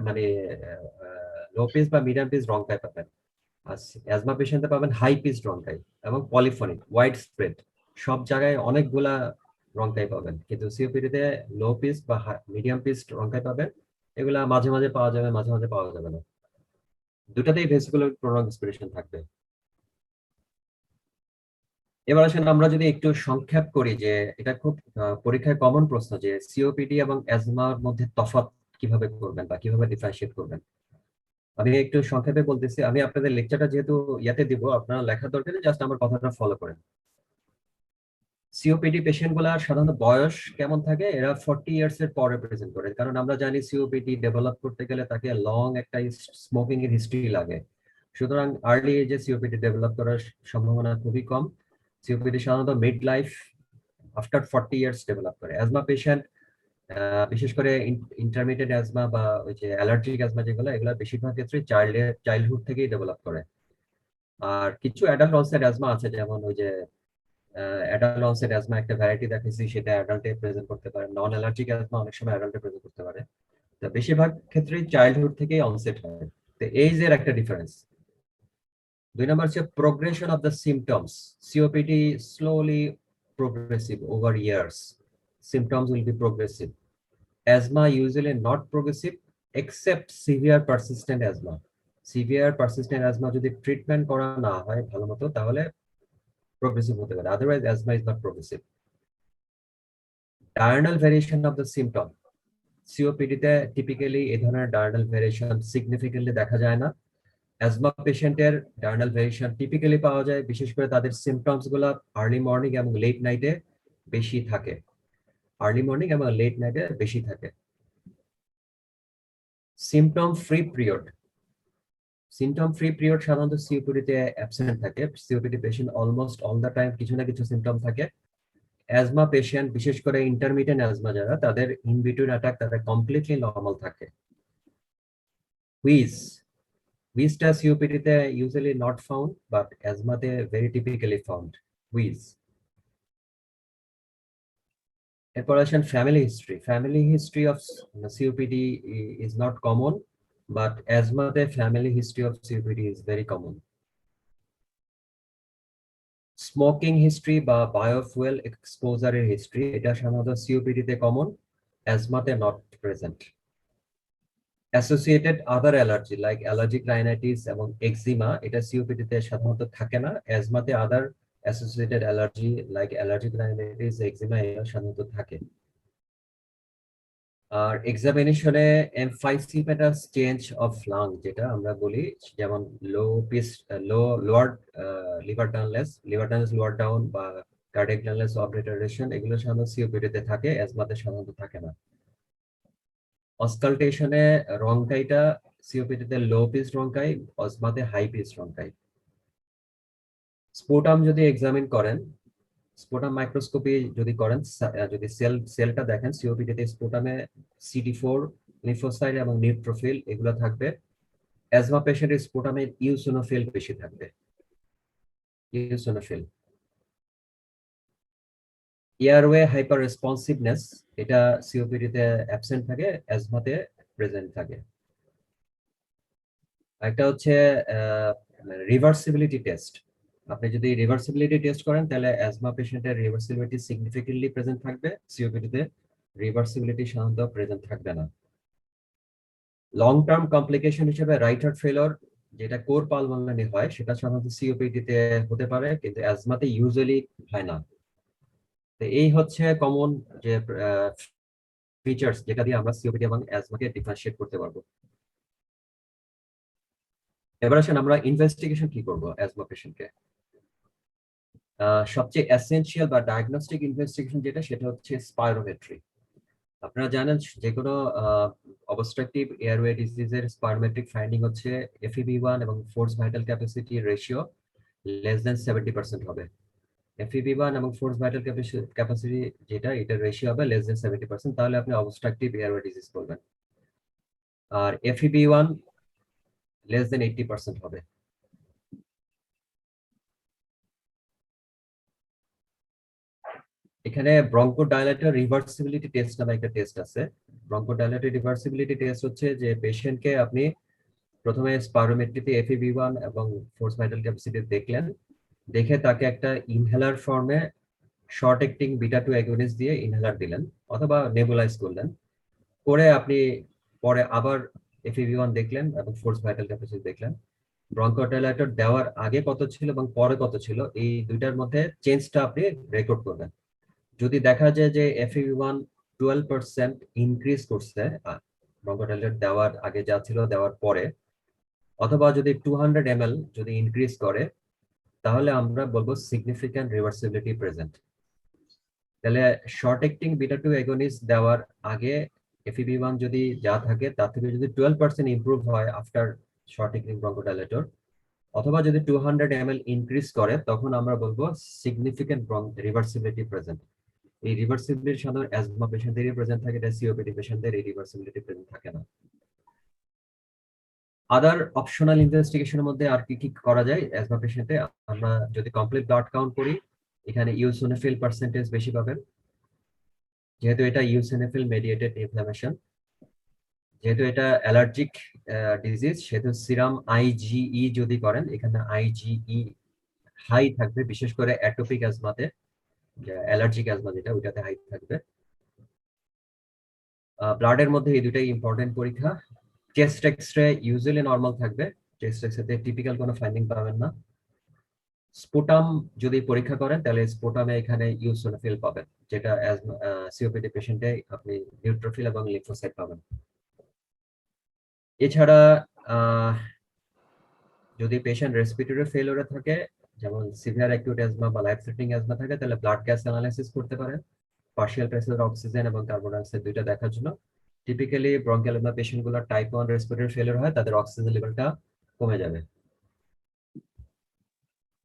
মানে লো পিচ বা মিডিয়াম পিচ রনকাই পাবেন। আর অ্যাজমা পেশেন্টে পাবেন হাই পিচ রনকাই এবং পলিফনিক ওয়াইড স্প্রেড, সব জায়গায় অনেকগুলা রনকাই পাবেন। কিন্তু সিওপিডিতে লো পিচ বা মিডিয়াম পিচ রনকাই পাবেন, এগুলা মাঝে মাঝে পাওয়া যাবে, মাঝে মাঝে পাওয়া যাবে না। দুটাতেই ভেসিকুলার প্রলং এক্সপিরেশন থাকবে। এবার আসেন আমরা যদি একটু সংক্ষেপ করি, যে এটা খুব পরীক্ষায় কমন প্রশ্ন, যে সিওপিডি এবং অ্যাজমার মধ্যে তফাৎ কিভাবে করবেন বা কিভাবে ডিফারেন্সিয়েট করবেন। আমি একটু সংক্ষেপে বলতেছি, আমি আপনাদের লেকচারটা যেহেতু ইয়াতে দিব, আপনারা লেখা দরকার জাস্ট আমার কথাটা ফলো করেন। সিওপিডি পেশেন্ট গুলা সাধারণত বয়স কেমন থাকে, এরা 40 ইয়ার্স এর পরে প্রেজেন্ট করে, কারণ আমরা জানি সিওপিডি ডেভেলপ করতে গেলে তাকে লং একটা স্মোকিং এর হিস্ট্রি লাগে। সুতরাং আর্লি এজে সিওপিডি ডেভেলপ করার সম্ভাবনা খুবই কম। সিওপিডি সাধারণত mid life after 40 years develop করে। অ্যাজমা পেশেন্ট বিশেষ করে ইন্টারমিডিয়েট অ্যাজমা বা ওই যে অ্যালার্জিক অ্যাজমা যেগুলো, এগুলো বেশিরভাগ ক্ষেত্রে চাইল্ডহুড থেকেই ডেভেলপ করে। আর কিছু অ্যাডাল্ট অনসেট অ্যাজমা আছে, যেমন ওই যে অ্যাডাল্ট অনসেট অ্যাজমা একটা ভ্যারাইটি দেখেছি, সেটা অ্যাডাল্টে প্রেজেন্ট করতে পারে। নন অ্যালার্জিক অ্যাজমা অনেক সময় অ্যাডাল্টে প্রেজেন্ট করতে পারে। তো বেশিরভাগ ক্ষেত্রেই চাইল্ডহুড থেকেই অনসেট হয়। তো এইজের একটা ডিফারেন্স। 2 নম্বর হচ্ছে progression of the symptoms. COPD slowly progressive over years. Symptoms will be progressive. Asthma usually not progressive except severe persistent asthma. Severe persistent asthma যদি ট্রিটমেন্ট করা না হয় ভালো মতো তাহলে প্রোগ্রেসিভ হতে পারে, otherwise asthma is not progressive. Diurnal variation of the symptom, COPD তে টিপিক্যালি এই ধরনের ডায়ার্নাল ভেরিয়েশন সিগনিফিকেন্টলি দেখা যায় না। অ্যাজমা পেশেন্টের ডায়ার্নাল ভেরিয়েশন টিপিক্যালি পাওয়া যায়, বিশেষ করে তাদের সিমটমস গুলো আর্লি মর্নিং এবং লেট নাইটে বেশি থাকে, আর্লি মর্নিং এবং লেট নাইটে বেশি থাকে। Symptom free period, symptom free period সাধারণত সিওপিডি তে অ্যাবসেন্ট থাকে। COPD patient almost all the time কিছু না কিছু সিমটম থাকে। অ্যাজমা পেশেন্ট, বিশেষ করে ইন্টারমিডিয়েন্ট অ্যাজমা যারা, তাদের ইন বিটুইন অ্যাটাক তাদের কমপ্লিটলি নরমাল থাকে। হুইজটা সিওপিডি তে ইউজুয়ালি নট ফাউন্ড, বাট অ্যাজমাতে ভেরি টিপিক্যালি ফাউন্ড হুইজ। এরপর আসেন family history. Family history of COPD is not common, but অ্যাজমাতে family history of COPD is very common. Smoking history বা biofuel এক্সপোজারের history, এটা সাধারণত সিওপিডি তে কমন, অ্যাজমাতে not present. Associated other allergy like allergic rhinitis এবং eczema, এটা COPD তে সাধারণত থাকে না। অ্যাজমাতে other associated allergy like allergic rhinitis, eczema এরা সাধারণত থাকে। আর এক্সামিনেশনে এমফাইসিমেটাস চেঞ্জ অফ লাং যেটা আমরা বলি, যেমন lower liver dullness lower down বা কার্ডিয়াক টার্নলেস অফ রিটার্ডেশন, এগুলো সাধারণত সিওপিডি তে থাকে, অ্যাজমাতে সাধারণত থাকে না। অসকালটেশনে রঙ্কাইটা সিওপিডি তে লো পিচ রঙ্কাই, অ্যাজমাতে হাই পিচ রঙ্কাই। স্পুটাম যদি এক্সামিন করেন, স্পুটাম মাইক্রোস্কোপি যদি করেন, যদি সেলটা দেখেন, সিওপিডি তে স্পুটামে CD4 লিম্ফোসাইট এবং নিউট্রোফিল এগুলো থাকবে। অ্যাজমা পেশেন্টের স্পুটামে ইউসিনোফিল বেশি থাকবে, ইউসিনোফিল। এয়ারওয়ে হাইপার রেসপন্সিভনেস, এটা সিওপিডি তে অ্যাবসেন্ট থাকে, অ্যাজমাতে প্রেজেন্ট থাকে। একটা হচ্ছে রিভার্সিবিলিটি টেস্ট। আপনি যদি রিভার্সিবিলিটি টেস্ট করেন, তাহলে অ্যাজমা পেশেন্টের রিভার্সিবিলিটি সিগনিফিকেন্টলি প্রেজেন্ট থাকবে, সিওপিডি তে রিভার্সিবিলিটি সাধারণত প্রেজেন্ট থাকবে না। লং টার্ম কমপ্লিকেশন হিসেবে রাইট হার্ট ফেলিওর, যেটা কোর পালমোনারি হয়, সেটা সাধারণত সিওপিডি তে হতে পারে, কিন্তু অ্যাজমাতে ইউজুয়ালি হয় না। তো এই হচ্ছে কমন যে ফিচার্স যেটা দিয়ে আমরা সিওপিডি এবং অ্যাজমাকে ডিফারেন্সিয়েট করতে পারবো। এবার আসেন আমরা ইনভেস্টিগেশন কি করব অ্যাজমা পেশেন্টকে। সবচেয়ে এসেনশিয়াল বা ডায়াগনস্টিক ইনভেস্টিগেশন যেটা, সেটা হচ্ছে স্পাইরোমেট্রি। আপনারা জানেন যে কোনো অবস্ট্রাকটিভ এয়ারওয়ে ডিজিজের স্পাইরোমেট্রিক ফাইন্ডিং হচ্ছে FEV1 এবং force vital capacity ratio less than 70% হবে। FEV1 এবং ফোর্স ভাইটাল ক্যাপাসিটি যেটা, এটার রেশিও হবে লেস দেন 70%, তাহলে আপনি অবস্ট্রাকটিভ এয়ারওয়ে ডিজিজ করবেন। আর FEV1 লেস দেন 80% হবে। এখানে ব্রঙ্কোডাইলেটর রিভার্সিবিলিটি টেস্ট নামে একটা টেস্ট আছে। ব্রঙ্কোডাইলেটর রিভার্সিবিলিটি টেস্ট হচ্ছে যে পেশেন্টকে আপনি প্রথমে স্পাইরোমেট্রিতে FEV1 এবং ফোর্স ভাইটাল ক্যাপাসিটি দেখলেন, দেখে তাকে একটা ইনহেলার ফর্মে শর্ট অ্যাক্টিং বিটা-2 অ্যাগনিস্ট দিয়ে ইনহেলার দিলেন অথবা নেবুলাইজ করলেন, করে আপনি পরে আবার FEV1 দেখলেন এবং ফোর্স ভাইটাল ক্যাপাসিটি দেখলেন। ব্রঙ্কোডাইলেটর দেওয়ার আগে কত ছিল এবং পরে কত ছিল, এই দুইটার মধ্যে চেঞ্জটা আপনি রেকর্ড করবেন। যদি দেখা যায় যে FEV1 12% ইনক্রিজ করছে ব্রঙ্কোডাইলেটর দেওয়ার আগে যা ছিল দেওয়ার পরে, অথবা যদি 200 ml যদি ইনক্রিজ করে, তাহলে আমরা বলবো সিগনিফিক্যান্ট রিভার্সিবিলিটি প্রেজেন্ট। তাহলে শর্ট অ্যাক্টিং বিটা-2 অ্যাগনিস্ট দেওয়ার আগে FEV1 যদি যা থাকে তার থেকে যদি 12% ইমপ্রুভ হয় আফটার শর্ট অ্যাক্টিং ব্রঙ্কোডাইলেটর, অথবা যদি 200 ml ইনক্রিজ করে, তখন আমরা বলবো সিগনিফিক্যান্ট রিভার্সিবিলিটি প্রেজেন্ট। এই রিভার্সিবিলিটি সাধারণত অ্যাজমা পেশেন্টদেরই প্রেজেন্ট থাকে, এটা সিওপিডি পেশেন্টদের এই রিভার্সিবিলিটি প্রেজেন্ট থাকে না। আদার অপশনাল ইনভেস্টিগেশনের মধ্যে আর কি কি করা যায় অ্যাজমা পেশেন্টে, আমরা যদি কমপ্লিট ব্লাড কাউন্ট করি, এখানে ইউসিনোফিল পার্সেন্টেজ বেশি পাবেন, যেহেতু এটা ইউসিনোফিল মেডিয়েটেড ইনফ্লামেশন। যেহেতু এটা অ্যালার্জিক ডিজিজ, সেহেতু সিরাম IgE যদি করেন, এখানে IgE হাই থাকবে, বিশেষ করে অ্যাটোপিক অ্যাজমাতে, অ্যালার্জিক অ্যাজমা যেটা, ওইটাতে হাই থাকবে। ব্লাডের মধ্যে এই দুটাই ইম্পর্টেন্ট পরীক্ষা। চেস্ট এক্সরে ইউজুয়ালি নরমাল থাকবে, চেস্ট এক্সরেতে টিপিক্যাল কোনো ফাইন্ডিং পাবেন না। স্পুটাম যদি পরীক্ষা করেন তাহলে স্পুটামে এখানে ইউসোনোফিল পাবেন, যেটা সিওপিডি পেশেন্টে আপনি নিউট্রোফিল এবং লিম্ফোসাইট পাবেন। এছাড়া যদি পেশেন্ট রেসপিরেটরি ফেলিওরে থাকে, যেমন সিভিয়ার অ্যাকিউট অ্যাজমা বা লাইফ থ্রেটনিং অ্যাজমা থাকে, তাহলে ব্লাড গ্যাস অ্যানালাইসিস করতে পারেন পার্শিয়াল প্রেসার অক্সিজেন এবং কার্বন ডাইঅক্সাইড দুইটা দেখার জন্য। টিপিক্যালি ব্রঙ্কিয়াল অ্যাজমা পেশেন্টগুলো টাইপ 1 রেসপিরেটরি ফেলিওর হয়, তাদের অক্সিজেন লেভেলটা কমে যাবে।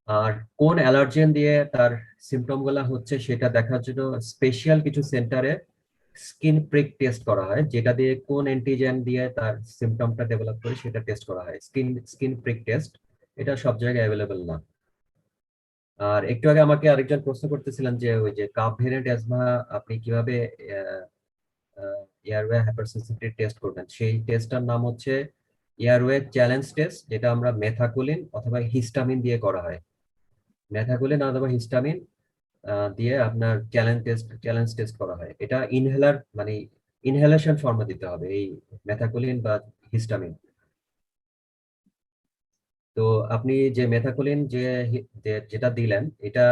আর কোন অ্যালার্জেন দিয়ে তার সিমটম গুলা হচ্ছে সেটা দেখার জন্য স্পেশাল কিছু সেন্টারে স্কিন প্রিক টেস্ট করা হয়, যেটা দিয়ে কোন অ্যান্টিজেন দিয়ে তার সিমটমটা ডেভেলপ করে সেটা টেস্ট করা হয়। স্কিন প্রিক টেস্ট এটা সব জায়গায় অ্যাভেলেবেল না। আর একটু আগে আমাকে আরেকজন প্রশ্ন করতেছিলেন যে ওই যে কাপ ভেরিয়েন্ট অ্যাজমা আপনি কিভাবে এয়ারওয়ে হাইপারসেনসিটিভিটি টেস্ট করবেন। সেই টেস্টটার নাম হচ্ছে এয়ারওয়ে চ্যালেঞ্জ টেস্ট, যেটা আমরা মেথাকুলিন অথবা হিস্টামিন দিয়ে করা হয়। মেথাকুলিন অথবা হিস্টামিন দিয়ে আপনার চ্যালেঞ্জ টেস্ট করা হয়। এটা ইনহেলার মানে ইনহেলেশন ফর্মে দিতে হবে এই মেথাকুলিন বা হিস্টামিন। তো আপনি যে মেথাকুলিন যেটা দিলেন, এটা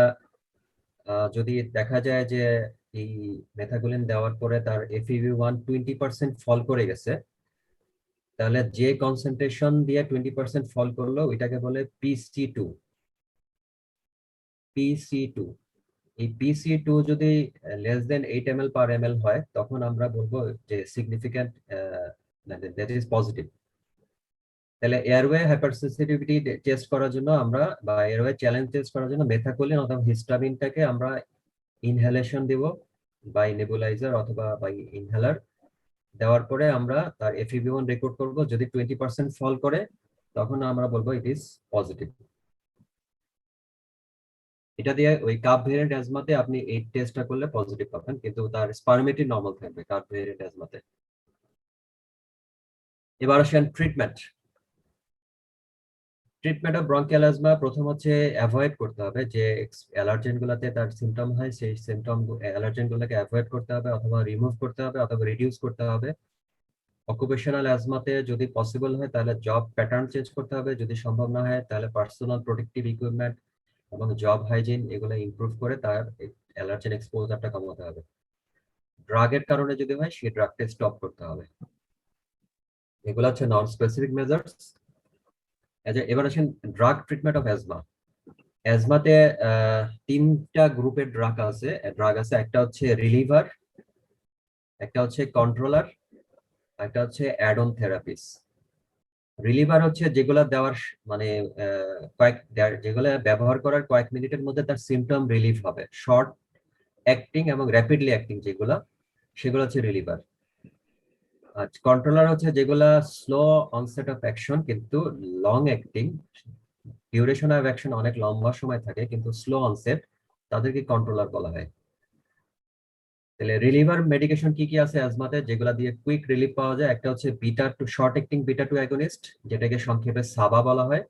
যদি দেখা যায় যে এই মেথাকুলিন দেওয়ার পরে তার FEV1 20% ফল করে গেছে, তাহলে যে কনসেন্ট্রেশন দিয়ে 20% ফল করলো ওইটাকে বলে PC2। এই PC2 যদি less than 8 ml per ml হয়, তখন আমরা বলবো যে সিগনিফিক্যান্ট দ্যাট ইজ পজিটিভ। তাহলে এয়ারওয়ে হাইপারসেনসিটিভিটি টেস্ট করার জন্য আমরা বা এয়ারওয়ে চ্যালেঞ্জ টেস্ট করার জন্য মেথাকুলিন অথবা হিস্টামিনটাকে আমরা ইনহেলেশন দেব বাই নেবুলাইজার অথবা বাই ইনহেলার। দেওয়ার পরে আমরা তার FEV1 রেকর্ড করব। যদি 20% ফল করে তখন আমরা বলবো ইট ইজ পজিটিভ। এটা দিয়ে ওই কাপ ভেরিয়েন্ট অ্যাজমাতে আপনি এই টেস্টটা করলে পজিটিভ পাবেন, কিন্তু তার স্পারমেটি নরমাল থাকবে কাপ ভেরিয়েন্ট অ্যাজমাতে। এবার আসেন ট্রিটমেন্ট অফ ব্রঙ্কিয়াল অ্যাজমা। প্রথম হচ্ছে অ্যাভয়েড করতে হবে যে অ্যালার্জেন গুলাতে তার সিমটম হয়, সেই সিমটম অ্যালার্জেন গুলোকে অ্যাভয়েড করতে হবে অথবা রিমুভ করতে হবে অথবা রিডিউস করতে হবে। অকুপেশনাল অ্যাজমাতে যদি পসিবল হয় তাহলে জব প্যাটার্ন চেঞ্জ করতে হবে, যদি সম্ভব না হয় তাহলে পার্সোনাল প্রোটেক্টিভ ইকুইপমেন্ট এবং জব হাইজিন এগুলো ইমপ্রুভ করে তার অ্যালার্জেন এক্সপোজারটা কমাতে হবে। ড্রাগের কারণে যদি হয় সেই ড্রাগটা স্টপ করতে হবে। এগুলো হচ্ছে নন স্পেসিফিক মেজার্স। এবার আসেন ড্রাগ ট্রিটমেন্ট অফ অ্যাজমা। অ্যাজমাতে তিনটা গ্রুপের ড্রাগ আছে। একটা হচ্ছে রিলিভার, একটা হচ্ছে কন্ট্রোলার, একটা হচ্ছে অ্যাড অন থেরাপিস। রিলিভার হচ্ছে যেগুলা দেওয়ার মানে যেগুলা ব্যবহার করার কয়েক মিনিটের মধ্যে তার সিমটম রিলিফ হবে, শর্ট অ্যাক্টিং এবং র্যাপিডলি অ্যাক্টিং সেগুলো হচ্ছে রিলিভার। আর কন্ট্রোলার হচ্ছে যেগুলা স্লো অনসেট অফ অ্যাকশন কিন্তু long acting, duration of action অনেক লম্বা সময় থাকে কিন্তু স্লো অনসেট, তাদেরকে কন্ট্রোলার বলা হয়। তাহলে রিলিভার মেডিকেশন কি কি আছে অ্যাজমাতে যেগুলা দিয়ে কুইক রিলিফ পাওয়া যায়? একটা হচ্ছে শর্ট অ্যাক্টিং বিটা 2 অ্যাগনিস্ট, যেটাকে সংক্ষেপে সাবা বলা হয়।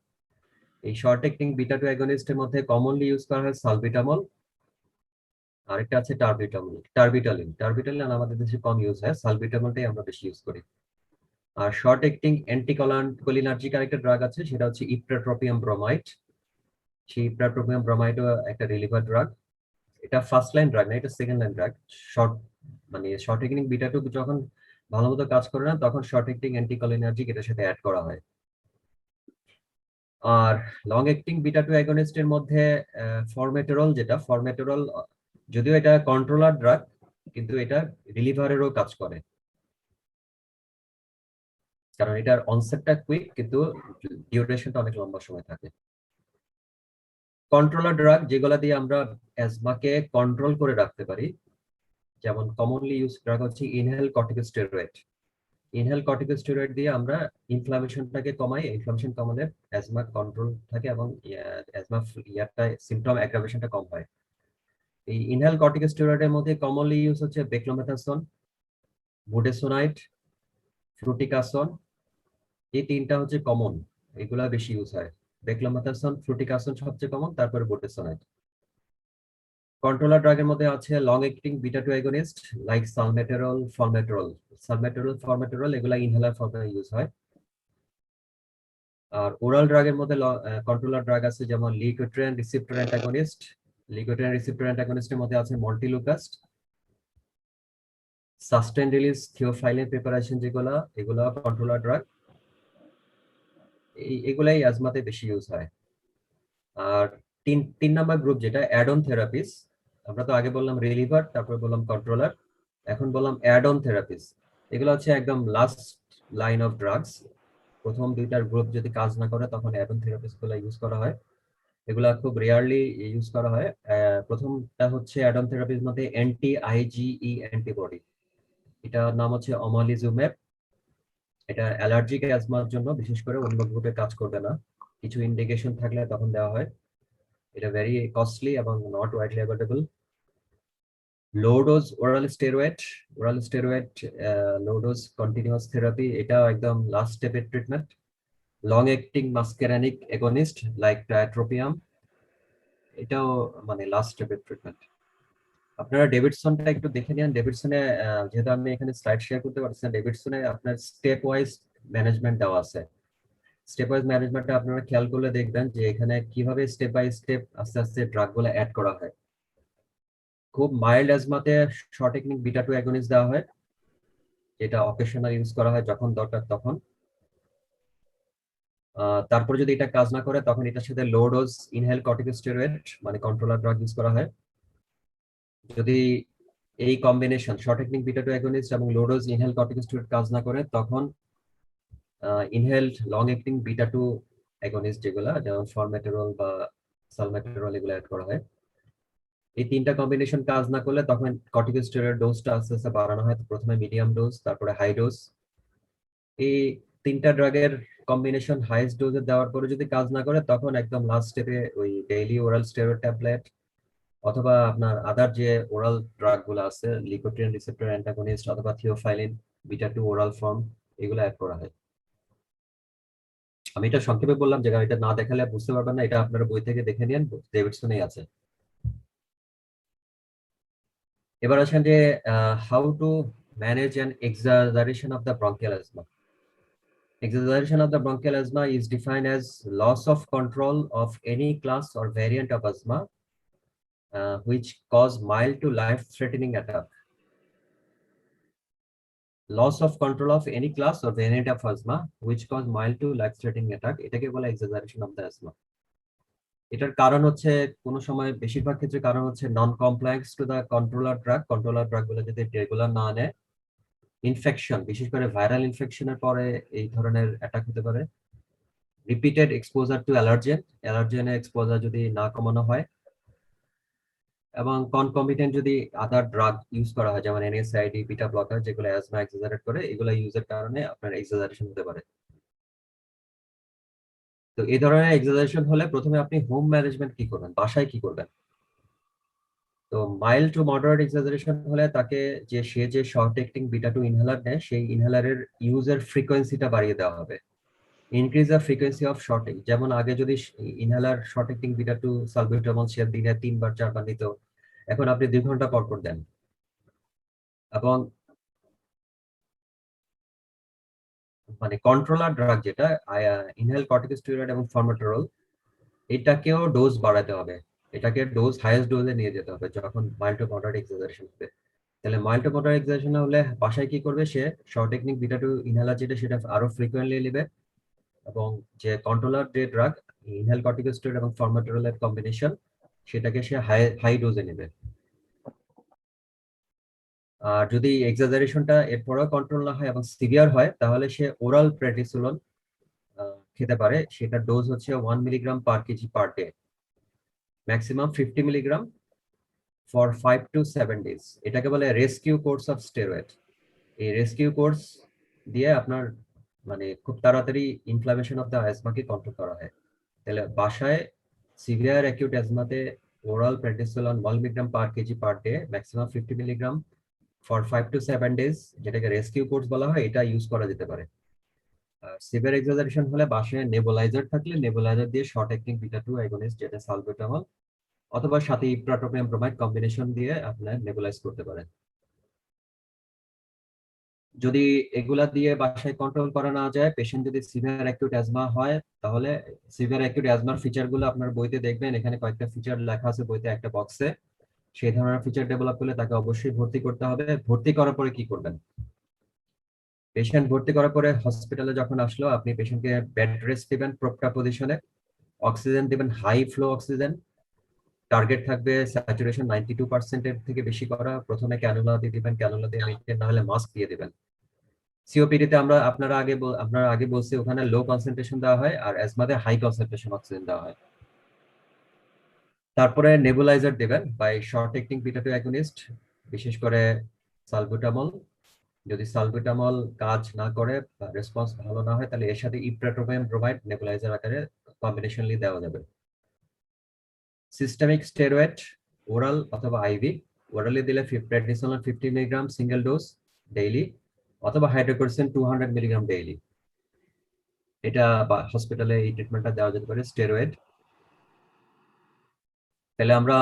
এই শর্ট অ্যাক্টিং বিটা 2 অ্যাগনিস্টের মধ্যে কমনলি ইউজ করা হয় সালবিটামল। আরেকটা আছে টার্বিটালিন আমাদের দেশে কম ইউজ হয়, সালবিটামলটাই আমরা বেশি ইউজ করি। আর শর্ট অ্যাক্টিং অ্যান্টিকোলিনার্জিক আরেকটা ড্রাগ আছে, সেটা হচ্ছে ইপ্রাট্রোপিয়াম ব্রোমাইড। সেই ইপ্রাট্রোপিয়াম ব্রোমাইডও একটা রিলিভার ড্রাগ। এটা ফার্স্ট লাইন ড্রাগ না, এটা second line drug. Short acting beta 2 যখন ভালো মতো কাজ করে না তখন শর্ট অ্যাক্টিং অ্যান্টিকোলিনার্জিক এটার সাথে অ্যাড করা হয়। আর লং অ্যাক্টিং বিটা 2 অ্যাগনিস্টের মধ্যে ফরমেটেরল, যদিও এটা কন্ট্রোলার ড্রাগ কিন্তু এটা রিলিভারেরও কাজ করে, কারণ এটার অনসেটটা কুইক কিন্তু ডিউরেশনটা অনেক লম্বা সময় থাকে। কন্ট্রোলার ড্রাগ যেগুলা দিয়ে আমরা অ্যাজমাকে কন্ট্রোল করে রাখতে পারি, যেমন কমনলি ইউজ ড্রাগ হচ্ছে ইনহেল কর্টিকোস্টেরয়েড দিয়ে আমরা ইনফ্লামেশনটাকে কমাই। ইনফ্লামেশন কমালে অ্যাজমা কন্ট্রোল থাকে এবং অ্যাজমা সিমটম অ্যাগ্রাভেশনটা কম হয়। এই ইনহেল কর্টিকোস্টেরয়েডের মধ্যে কমনলি ইউজ হচ্ছে বেক্লোমেথাসোন, বুডেসোনাইড, ফ্লুটিকাসন। এই তিনটা হচ্ছে কমন, এগুলা বেশি ইউজ হয়। বেক্লোমেথাসোন, ফ্লুটিকাসন সবচেয়ে কমন, তারপরে বুডেসোনাইড। কন্ট্রোলার ড্রাগের মধ্যে আছে long acting beta 2 agonist like formoterol, এগুলা ইনহেলার ফর্মে ইউজ হয়। আর ওরাল ড্রাগের মধ্যে কন্ট্রোলার ড্রাগ আছে, যেমন লিকোট্রিয়েন রিসেপ্টর অ্যান্টাগনিস্ট। লিকোট্রিয়েন রিসেপ্টর অ্যান্টাগনিস্টের মধ্যে আছে মল্টিলুকাস্ট, সাস্টেইন রিলিজ থিওফাইলিন প্রিপারেশন, যেগুলো এগুলো কন্ট্রোলার ড্রাগ। এগুলাই অ্যাজমাতে বেশি ইউজ হয়। আর তিন নাম্বার গ্রুপ যেটা অ্যাড অন থেরাপিস, আমরা তো আগে বললাম রিলিভার, তারপরে বললাম কন্ট্রোলার, এখন বললাম অ্যাড অন থেরাপিস। এগুলো হচ্ছে একদম লাস্ট লাইন অফ ড্রাগস। প্রথম দুইটার গ্রুপ যদি কাজ না করে তখন অ্যাড অন থেরাপিস গুলো ইউজ করা হয়। এগুলা খুব রেয়ারলি ইউজ করা হয়। প্রথমটা হচ্ছে অ্যাড অন থেরাপির মধ্যে অ্যান্টি আইজিই অ্যান্টিবডি, এটার নাম হচ্ছে অমালিজুমেব। এটা অ্যালার্জিক অ্যাজমার জন্য, বিশেষ করে অন্য গ্রুপে কাজ করবে না, কিছু ইন্ডিকেশন থাকলে তখন দেওয়া হয়। এটা ভেরি কস্টলি এবং not widely available. Low dose oral steroid low dose continuous therapy, এটা একদম লাস্ট স্টেপের treatment. Long acting muscarinic agonist like tiotropium, এটাও মানে লাস্ট স্টেপের ট্রিটমেন্ট। আপনারা ডেভিডসনটা একটু দেখে নেন। ডেভিডসনে যেহেতু আমি এখানে স্লাইড শেয়ার করতে পারছি না, ডেভিডসনে আপনার স্টেপ ওয়াইজ ম্যানেজমেন্ট দেওয়া আছে। স্টেপ ওয়াইজ ম্যানেজমেন্টটা আপনারা খেয়াল করলে দেখবেন যে এখানে কিভাবে স্টেপ বাই স্টেপ আস্তে আস্তে ড্রাগগুলো অ্যাড করা হয়। খুব মাইল্ড অ্যাজমাতে শর্ট টেকনিক বিটা 2 অ্যাগনিস্ট দেওয়া হয়, যেটা অকেশনাল ইউজ করা হয় যখন দরকার তখন। তারপর যদি এটা কাজ না করে তখন এটার সাথে লো ডোজ ইনহেল কর্টিকোস্টেরয়েড মানে কন্ট্রোলার ড্রাগ ইউজ করা হয়। যদি এই combination short technique beta 2 against এবং লো ডোজ ইনহেল কর্টিকোস্টেরয়েড কাজ না করে তখন inhaled long acting beta 2 against, যেগুলো যেমন ফরমেটেরল বা সালমেটেরল, এগুলো অ্যাড করা হয়। এই তিনটা কম্বিনেশন কাজ না করলে তখন কর্টিকোস্টেরয়েড ডোজটা আস্তে আস্তে বাড়ানো হয়, প্রথমে মিডিয়াম ডোজ, তারপরে হাই ডোজ। এই তিনটা ড্রাগের কম্বিনেশন হাইস্ট ডোজে দেওয়ার পরে যদি কাজ না করে তখন একদম লাস্ট স্টেপে ওই ডেইলি ওরাল স্টেরয়েড ট্যাবলেট অথবা আপনার আদার যে ওরাল ড্রাগ গুলো আছে, লিকোট্রিয়েন রিসেপ্টর অ্যান্টাগনিস্ট অথবা থিওফাইলিন বিটা 2 ওরাল ফর্ম, এগুলো অ্যাড করা হয়। আমি এটা সংক্ষেপে বললাম, যেটা এটা না দেখালে বুঝতে পারবেন না, এটা আপনারা বই থেকে দেখে নিন, ডেভিডসনেই আছে। এবার আসেন যে how to manage an exaggeration of the bronchial asthma. Exaggeration of the bronchial asthma is defined as loss of control of any class or variant of asthma which cause mild to life-threatening attack. Loss of control of any class or variant of asthma which cause mild to life-threatening attack, এটাকে বলে exaggeration of the asthma. এটার কারণ হচ্ছে কোনো সময়, বেশিরভাগ ক্ষেত্রে কারণ হচ্ছে non compliance to the controller drug গুলো যদি রেগুলার না নেয়, ইনফেকশন, বিশেষ করে ভাইরাল ইনফেকশনের পরে এই ধরনের অ্যাটাক হতে পারে। রিপিটেড এক্সপোজার টু অ্যালার্জেনের এক্সপোজার যদি না কমানো হয়, এবং কনকমিটেন্ট যদি আদার ড্রাগ ইউজ করা হয়, যেমন এনএসআইডি, বিটা ব্লকার, যেগুলো অ্যাজমা এক্সাজারেট করে, এগুলো ইউজের কারণে আপনার এক্সাজারেশন হতে পারে। তো এই ধরনের এক্সাজারেশন হলে প্রথমে আপনি হোম ম্যানেজমেন্ট কি করবেন, বাসায় কি করবেন। তো মাইল্ড টু মডারেট এক্সাজারেশন হলে তাকে সে যে শর্ট অ্যাক্টিং বিটা 2 ইনহেলার নেয়, সেই ইনহেলারের ইউজের ফ্রিকোয়েন্সিটা বাড়িয়ে দেওয়া হবে। Increase the frequency of shorting, যেমন আগে যদি inhaler short acting beta 2 salbutamol সে দিনে 3 বার 4 বার নিত, এখন আপনি 2 ঘন্টা পর পর দেন। এবং মানে কন্ট্রোলার ড্রাগ যেটা ইনহেল কর্টিকোস্টেরয়েড এবং ফরমেটেরল, এটাকেও ডোজ বাড়াতে হবে, এটাকে ডোজ হাইয়েস্ট ডোজে নিয়ে যেতে হবে যখন মাইল্ড টু মডারেট এক্সাজারেশন হবে। তাহলে মাইল্ড টু মডারেট এক্সাজারেশন হলে বাসায় কি করবে, সে শর্ট টেকনিক বিটা 2 ইনহেলার যেটা, সেটা আরো ফ্রিকোয়েন্টলি নেবে, এবং যে কন্ট্রোলার যে ড্রাগ ইনহেল কর্টিকোস্টেরয়েড এবং ফরমেটেরলের কম্বিনেশন, সেটাকে সে হাই ডোজে নেবে। আর যদি এক্সাজারেশনটা এরপরেও কন্ট্রোল না হয় এবং সিভিয়ার হয়, তাহলে সে ওরাল প্রেডিসোলন খেতে পারে। সেটার ডোজ হচ্ছে 1 milligram per kg per day, maximum 50 milligram for 5 to 7 days। এটাকে বলে রেস্কিউ কোর্স অফ স্টেরয়েড। এই রেস্কিউ কোর্স দিয়ে আপনার মানে খুব তাড়াতাড়ি ইনফ্লামেশন অফ দ্য অ্যাজমাকে কন্ট্রোল করা হয়। তাহলে বাসায় সিভিয়ার অ্যাকিউট অ্যাজমাতে oral prednisolone 1 milligram per kg per day, maximum 50 milligram for 5 to 7 days, যেটাকে রেস্কিউ কোর্স বলা হয়, এটা ইউজ করা যেতে পারে। সিভিয়ার এক্সাজারেশন হলে বাসায় নেবুলাইজার থাকলে নেবুলাইজার দিয়ে শর্ট অ্যাক্টিং বিটা 2 অ্যাগনিস্ট যেটা সালবিউটামল অথবা সাথে ইপ্রাটোপিয়াম ব্রোমাইড কম্বিনেশন দিয়ে আপনার নেবুলাইজ করতে পারেন। যদি এগুলা দিয়ে বাসায় কন্ট্রোল করা না যায়, পেশেন্ট যদি সিভিয়ার অ্যাকিউট অ্যাজমা হয়, তাহলে সিভিয়ার অ্যাকিউট অ্যাজমার ফিচারগুলো আপনার বইতে দেখবেন, এখানে কয়েকটা ফিচার লেখা আছে বইতে একটা বক্সে। সেই ধরনের ফিচার ডেভেলপ করলে তাকে অবশ্যই ভর্তি করতে হবে। ভর্তি করার পরে কি করবেন? পেশেন্ট ভর্তি করার পরে হসপিটালে যখন আসলো, আপনি পেশেন্টকে বেড রেস্ট দিবেন প্রপার পজিশনে, অক্সিজেন দিবেন হাই ফ্লো অক্সিজেন, টার্গেট থাকবে স্যাচুরেশন 92% এর থেকে বেশি করা। প্রথমে ক্যানুলা দিয়ে দিবেন, ক্যানুলা দিয়ে মেনটেন না হলে মাস্ক দিয়ে দিবেন। সিওপিডি তে আপনারা আগে বলছি ওখানে লো কনসেন্ট্রেশন দেওয়া হয়, আর অ্যাজমাতে হাই কনসেন্ট্রেশন অক্সিজেন দেওয়া হয়। তারপরে নেবুলাইজার দেবেন by short acting beta 2 agonist, বিশেষ করে সালবুটামল। যদি সালবুটামল কাজ না করে বা রেসপন্স ভালো না হয়, তাহলে এর সাথে ইপ্রাটোপিয়াম ব্রোমাইড নেবুলাইজার আকারে কম্বিনেশনলি দেওয়া যাবে। সিস্টেমিক স্টেরয়েড ওরাল অথবা আইভি। ওরালি দিলে prednisolone 50 milligram single dose daily, অথবা হাইড্রোকোরসিন 200 মিলিগ্রাম ডেইলি। এটা হসপিটালে এই ট্রিটমেন্টটা দেওয়া যেতে পারে, স্টেরয়েড। তাহলে আমরা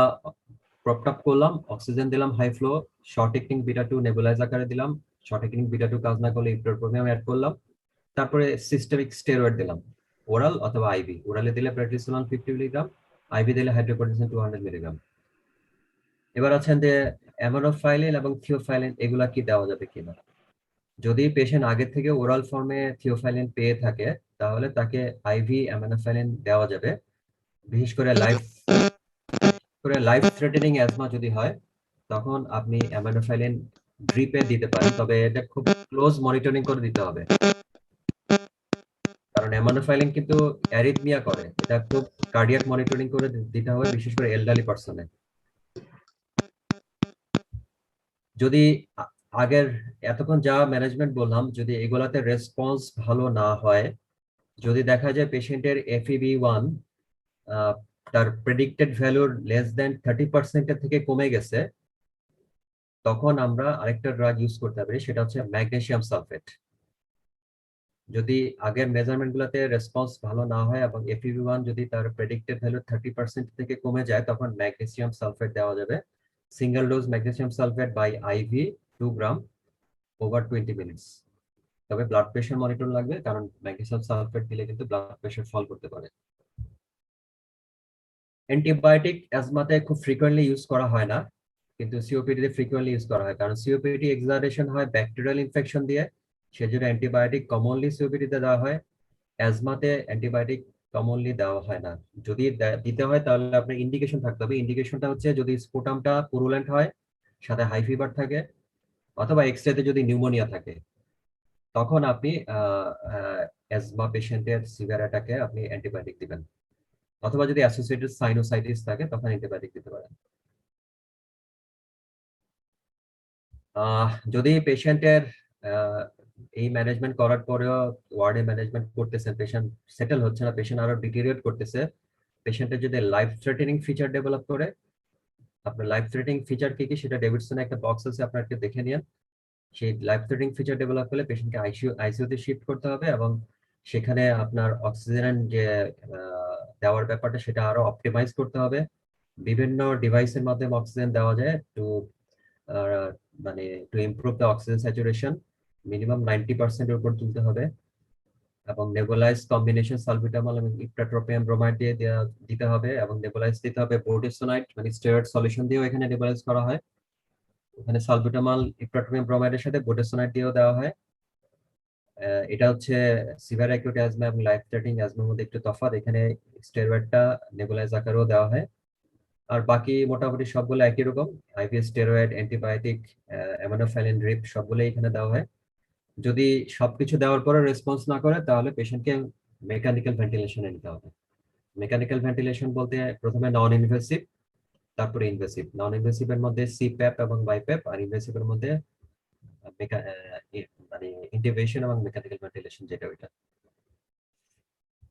প্রপটপ করলাম, অক্সিজেন দিলাম high flow, short acting beta 2 nebulise আকারে দিলাম, শর্ট অ্যাক্টিং বিটা 2 কাজ না করলে ইপ্রোটোপিয়াম অ্যাড করলাম, তারপরে সিস্টেমিক স্টেরয়েড দিলাম ওরাল অথবা আইভি। ওরালে দিলে প্রেডনিসোলন 50 মিলিগ্রাম, আইভি দিলে হাইড্রোকোরসিন 200 মিলিগ্রাম। এবার আছেন যে অ্যামোনোফাইলিন এবং থিওফাইলিন, এগুলা কি দেওয়া যাবে কিনা। যদি পেশেন্ট আগে থেকে ওরাল ফর্মে থিওফাইলিন পেয়ে থাকে, তাহলে তাকে আইভি অ্যামোনোফাইলিন দেওয়া যাবে। বিশেষ করে লাইফ থ্রেটেনিং অ্যাজমা যদি হয়, তখন আপনি অ্যামোনোফাইলিন ড্রিপে দিতে পারেন, তবে এটা খুব ক্লোজ মনিটরিং করে দিতে হবে, কারণ অ্যামোনোফাইলিন কিন্তু অ্যারিথমিয়া করে। এটা খুব কার্ডিয়াক মনিটরিং করে দিতে হবে, বিশেষ করে এলডারলি পারসনে। যদি আগের এতক্ষণ যা ম্যানেজমেন্ট বললাম, যদি এগুলাতে রেসপন্স ভালো না হয়, যদি দেখা যায় পেশেন্টের FEV1 তার প্রেডিক্টেড ভ্যালুর লেস দেন 30% এর থেকে কমে গেছে, তখন আমরা আরেকটা ড্রাগ ইউজ করতে পারি, সেটা হচ্ছে ম্যাগনেসিয়াম সালফেট। যদি আগের মেজারমেন্ট গুলাতে রেসপন্স ভালো না হয় এবং FEV1 যদি তার প্রেডিক্টেড ভ্যালু 30% থেকে কমে যায়, তখন ম্যাগনেসিয়াম সালফেট দেওয়া যাবে। Single dose magnesium sulphate by IV 2 gram over 20 minutes. তবে ব্লাড প্রেশার মনিটর লাগবে, কারণ ম্যাগনেসিয়াম সালফেট দিলে কিন্তু ব্লাড প্রেশার ফল করতে পারে। অ্যান্টিবায়োটিক অ্যাজমাতে খুব ফ্রিকোয়েন্টলি ইউজ করা হয় না, কিন্তু সিওপিডি তে ফ্রিকোয়েন্টলি ইউজ করা হয়, কারণ সিওপিডি এক্সারেশন হয় ব্যাকটেরিয়াল ইনফেকশন দিয়ে, সেজন্য অ্যান্টিবায়োটিক কমনলি সিওপিডি তে দেওয়া হয়। অ্যাজমাতে অ্যান্টিবায়োটিক কমনলি দেওয়া হয় না। যদি দিতে হয় তাহলে আপনার ইন্ডিকেশন থাকতে হবে। ইন্ডিকেশনটা হচ্ছে যদি স্পুটামটা পুরুলেন্ট হয়, সাথে হাই ফিভার থাকে, অথবা এক্সরেতে যদি নিউমোনিয়া থাকে, তখন আপনি অ্যাজমা পেশেন্টের সিভিয়ার অ্যাটাকে আপনি অ্যান্টিবায়োটিক দিবেন, অথবা যদি অ্যাসোসিয়েটেড সাইনোসাইটিস থাকে তখন অ্যান্টিবায়োটিক দিতে পারেন। যদি পেশেন্টের এই ম্যানেজমেন্ট করার পরেও ওয়ার্ডে ম্যানেজমেন্ট করতেছেন, পেশেন্ট সেটেল হচ্ছে না, পেশেন্ট আরো ডিটেরিয়েট করতেছে, পেশেন্টের যদি লাইফ থ্রেটেনিং ফিচার ডেভেলপ করে, আপনার লাইফ থ্রেটেনিং ফিচার কি কি সেটা ডেভিডসনে একটা বক্স আছে, আপনার একটু দেখে নিন। সেই লাইফ থ্রেটেনিং ফিচার ডেভেলপ করলে পেশেন্টকে আইসিইউতে শিফট করতে হবে, এবং সেখানে আপনার অক্সিজেন যে দেওয়ার ব্যাপারটা সেটা আরো অপটিমাইজ করতে হবে। বিভিন্ন ডিভাইসের মাধ্যমে অক্সিজেন দেওয়া যায় মানে to improve the oxygen saturation, minimum 90% এর উপর তুলতে হবে, এবং নেবুলাইজ কম্বিনেশন সালবিটামল এবং ইপ্রাটোপিয়াম ব্রোমাইড দিয়ে দিতে হবে, এবং নেবুলাইজ দিতে হবে বোর্ডেসোনাইট মানে স্টেরয়েড সলিউশন দিয়েও এখানে নেবুলাইজ করা হয়। ওখানে সালবিটামল ইপ্রাটোপিয়াম ব্রোমাইডের সাথে বোর্ডেসোনাইট দিয়েও দেওয়া হয়। এটা হচ্ছে সিভিয়ার অ্যাকিউট অ্যাজমা এবং লাইফ থ্রেটেনিং অ্যাজমার মধ্যে একটু তফাৎ, এখানে স্টেরয়েডটা নেবুলাইজ আকারেও দেওয়া হয়। আর বাকি মোটামুটি সবগুলো একই রকম, ivy steroid, antibiotic, aminophylline drip সবগুলো এখানে দেওয়া হয়। যদি সবকিছু দেওয়ার পরে রেসপন্স না করে, তাহলে পেশেন্টকে মেকানিক্যাল ভেন্টিলেশনে নিতে হবে। মেকানিক্যাল ভেন্টিলেশন বলতে প্রথমে নন ইনভেসিভ, তারপরে ইনভেসিভ। নন ইনভেসিভ এর মধ্যে সিপ্যাপ এবং বাইপ্যাপ, আর ইনভেসিভ এর মধ্যে মানে ইন্টিউবেশন এবং মেকানিক্যাল ভেন্টিলেশন, যেটা ওইটা।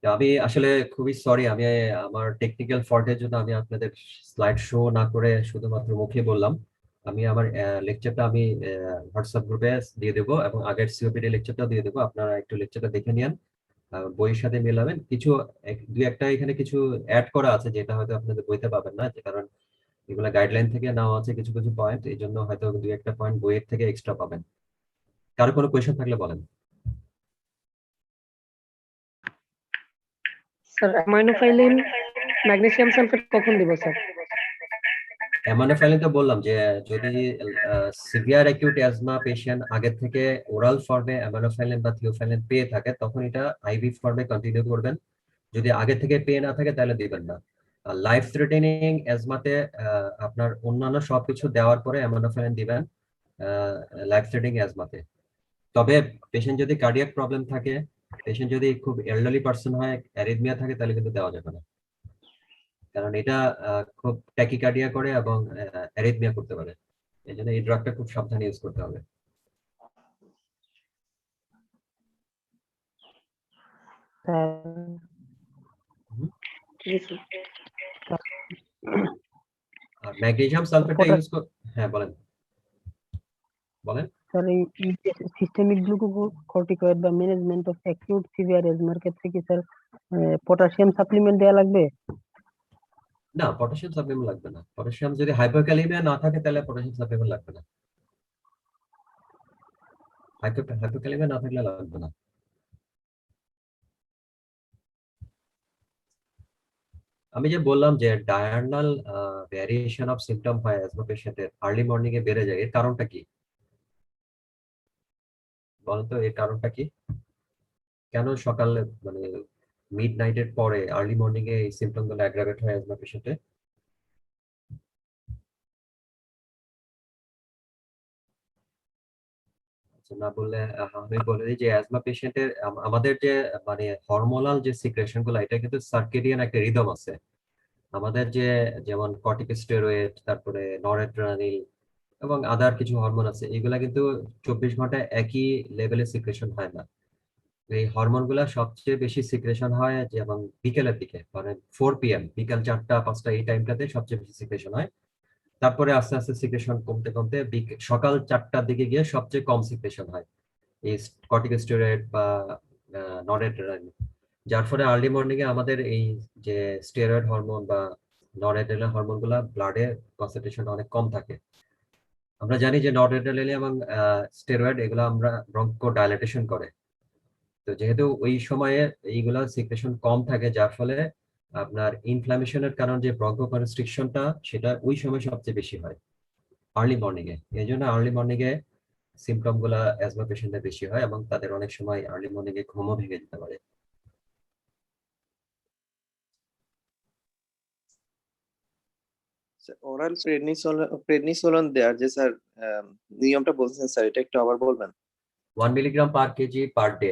তো আমি আসলে খুবই সরি, আমি আমার টেকনিক্যাল ফল্টের জন্য আমি আপনাদের স্লাইড শো না করে শুধুমাত্র মুখে বললাম। আমি আমার লেকচারটা আমি হোয়াটসঅ্যাপ গ্রুপে দিয়ে দেবো, এবং আগের সিওপিডি লেকচারটাও দিয়ে দেবো, আপনারা একটু লেকচারটা দেখে নিন, বইয়ের সাথে মেলাবেন। কিছু দুই একটা এখানে কিছু অ্যাড করা আছে যেটা হয়তো আপনাদের বইতে পাবেন না, যে কারণ এগুলো গাইডলাইন থেকে নেওয়া আছে কিছু কিছু পয়েন্ট, এই জন্য হয়তো দুই একটা পয়েন্ট বইয়ের থেকে এক্সট্রা পাবেন। কারো কোনো কোয়েশ্চেন থাকলে বলেন। স্যার অ্যামাইনোফাইলিন ম্যাগনেসিয়াম সালফেট কখন দিব স্যার? অ্যামাইনোফাইলিন তো বললাম যে যদি সিভিয়ার অ্যাকিউট অ্যাজমা পেশেন্ট আগে থেকে ওরাল ফর্মে অ্যামাইনোফাইলিন বা থিওফাইলিন পেয়ে থাকে তখন এটা আইভি ফর্মে কন্টিনিউ করবেন। যদি আগে থেকে পেয়ে না থাকে তাহলে দিবেন না। আর লাইফ থ্রেটেনিং অ্যাজমাতে আপনার অন্যান্য সবকিছু দেওয়ার পরে অ্যামাইনোফাইলিন দিবেন লাইফ থ্রেটেনিং অ্যাজমাতে। তবে পেশেন্ট যদি কার্ডিয়াক প্রবলেম থাকে, পেশেন্ট যদি খুব এল্ডারলি পার্সন হয়, অ্যারিথমিয়া থাকে, তাহলে কিন্তু দেওয়া যাবে না, কারণ এটা খুব ট্যাকিকার্ডিয়া করে এবং অ্যারিথমিয়া করতে পারে। এই জন্য এই ড্রাগটা খুব সাবধানে ইউজ করতে হবে। স্যার হুম। স্যার, আর ম্যাগনেসিয়াম সালফেটটা ইউজ হ্যাঁ বলেন বলেন। স্যার এই সিস্টেমিক গ্লুকোকর্টিকয়েড বা ম্যানেজমেন্ট অফ অ্যাকিউট সিভিয়ার এজমার ক্ষেত্রে কি স্যার পটাশিয়াম সাপ্লিমেন্ট দেওয়া লাগবে? না, পটাশিয়াম সাপ্লিমেন্ট লাগবে না। পটাশিয়াম যদি হাইপোক্যালিমিয়া না থাকে তাহলে পটাশিয়াম সাপ্লিমেন্ট লাগবে না। হাইপোক্যালিমিয়া না থাকলে লাগবে না। আমি যে বললাম যে ডায়ার্নাল ভ্যারিয়েশন অফ সিম্পটম হয় অ্যাজমা পেশেন্টের, আর্লি মর্নিং এ বেড়ে যায়, এর কারণটা কি বলেন তো? এর কারণটা কি? কেন সকালে মানে মিড নাইটের পরে আর্লি মর্নিং এ এই সিম্পটম গুলো অ্যাগ্রাভেট হয় অ্যাজমা পেশেন্টে? না বললে আমি বলে দিই যে অ্যাজমা পেশেন্টের আমাদের যে মানে হরমোনাল যে সিক্রেশন গুলো, এটা কিন্তু সার্কেডিয়ান একটা রিদম আছে আমাদের, যে যেমন কর্টিকোস্টেরয়েড, তারপরে নরএড্রেনালিন এবং আদার কিছু হরমোন আছে, এগুলা কিন্তু 24 ঘন্টায় একই লেভেলে সিক্রেশন হয় না। এই হরমোন গুলা সবচেয়ে বেশি সিক্রেশন হয় যেমন বিকেলের দিকে, মানে 4 PM, বিকেল 4টা 5টা, এই টাইমটাতে সবচেয়ে বেশি সিক্রেশন হয়। তারপরে আস্তে আস্তে সিক্রেশন কমতে কমতে সকাল 4টার দিকে গিয়ে সবচেয়ে কম সিক্রেশন হয় এই কর্টিকোস্টেরয়েড বা নরএড্রেনালিন। যার ফলে আর্লি মর্নিং এ আমাদের এই যে স্টেরয়েড হরমোন বা নরএড্রেনালিন হরমোন গুলা ব্লাডে কনসেন্ট্রেশন অনেক কম থাকে। আমরা জানি যে নরএড্রেনালিন এবং স্টেরয়েড এগুলো আমরা ব্রঙ্কো ডাইলেটেশন করে। তো যেহেতু ওই সময়ে এইগুলা সিক্রেশন কম থাকে, যার ফলে আপনার ইনফ্ল্যামেশনের কারণ যে ব্রঙ্কো কনস্ট্রিকশনটা, সেটা ওই সময় সবচেয়ে বেশি হয় আর্লি মর্নিং এ। এই জন্য আর্লি মর্নিং এ সিমটম গুলা অ্যাজমা পেশেন্টের বেশি হয় এবং তাদের অনেক সময় আর্লি মর্নিং এ ঘুমও ভেঙে যেতে পারে। ওরাল প্রেডনিসোলন দেওয়ার যে স্যার নিয়মটা বলছেন স্যার, এটা একটু আবার বলবেন? 1 মিলিগ্রাম/কেজি পার ডে।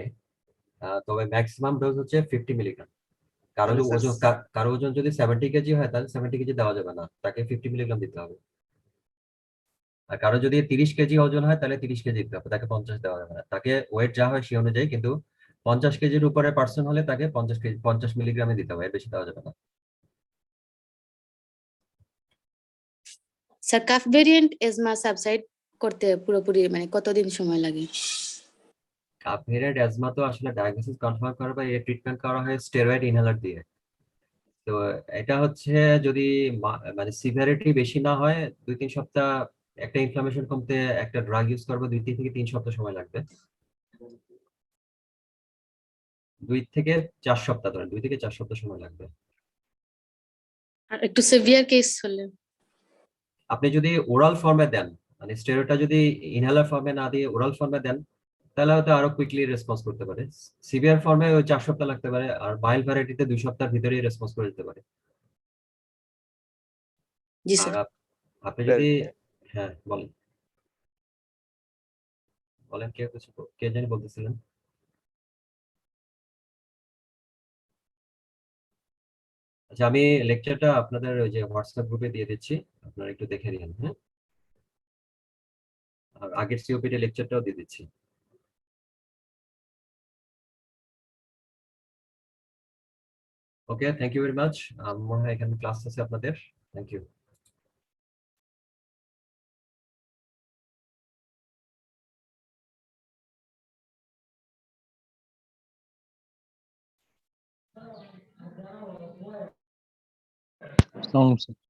তবে ম্যাক্সিমাম ডোজ হচ্ছে 50 মিলিগ্রাম। কারো তাহলে যদি স্যার কারো ওজন যদি 70 কেজি হয় তাহলে 70 কেজি দেওয়া যাবে না, তাকে 50 মিলিগ্রাম দিতে হবে। আর কারো যদি 30 কেজি ওজন হয় তাহলে 30 কেজি দিতে হবে, তাকে 50 দেওয়া যাবে না। তাকে ওয়েট যা হয় সে অনুযায়ী, কিন্তু 50 কেজির উপরে পার্সন হলে তাকে 50 মিলিগ্রামে দিতে হবে, এর বেশি দেওয়া যাবে না। Sir calf variant asthma subside করতে পুরোপুরি মানে কতদিন সময় লাগে? কাপ ভেরিয়েন্ট অ্যাজমা তো আসলে ডায়াগনোসিস কনফার্ম করা বা এর ট্রিটমেন্ট করা হয় স্টেরয়েড ইনহেলার দিয়ে। তো এটা হচ্ছে যদি মানে সিভিয়ারিটি বেশি না হয়, 2-3 সপ্তাহ, একটা ইনফ্লামেশন কমতে একটা ড্রাগ ইউজ করবো 2 থেকে 3 সপ্তাহ সময় লাগবে। 2 থেকে 4 সপ্তাহ, ধরেন 2 থেকে 4 সপ্তাহ সময় লাগবে। আর একটু সিভিয়ার কেস হলে? আপনি যদি ওরাল ফর্মে দেন, মানে স্টেরয়েডটা যদি ইনহেলার ফর্মে না দিয়ে ওরাল ফর্মে দেন, তাহলে হয়তো আরো কুইকলি রেসপন্স করতে পারে। সিভিয়ার ফর্মে ওই 4 সপ্তাহ লাগতে পারে, আর মাইল্ড ভ্যারাইটিতে 2 সপ্তাহের ভিতরেই রেসপন্স করে দিতে পারে। জি আর স্যার। আপনি যদি হ্যাঁ বলেন বলেন, কে জানি বলতেছিলেন? আচ্ছা, আমি লেকচারটা আপনাদের ওই যে হোয়াটসঅ্যাপ গ্রুপে দিয়ে দিচ্ছি, আপনারা একটু দেখে নিন। হ্যাঁ, আর আগের সিওপিডি লেকচারটাও দিয়ে দিচ্ছি। Okay, thank you very much. মনে হয় এখানে ক্লাস আছে আপনাদের। Thank you. আসসালামু আলাইকুম স্যার।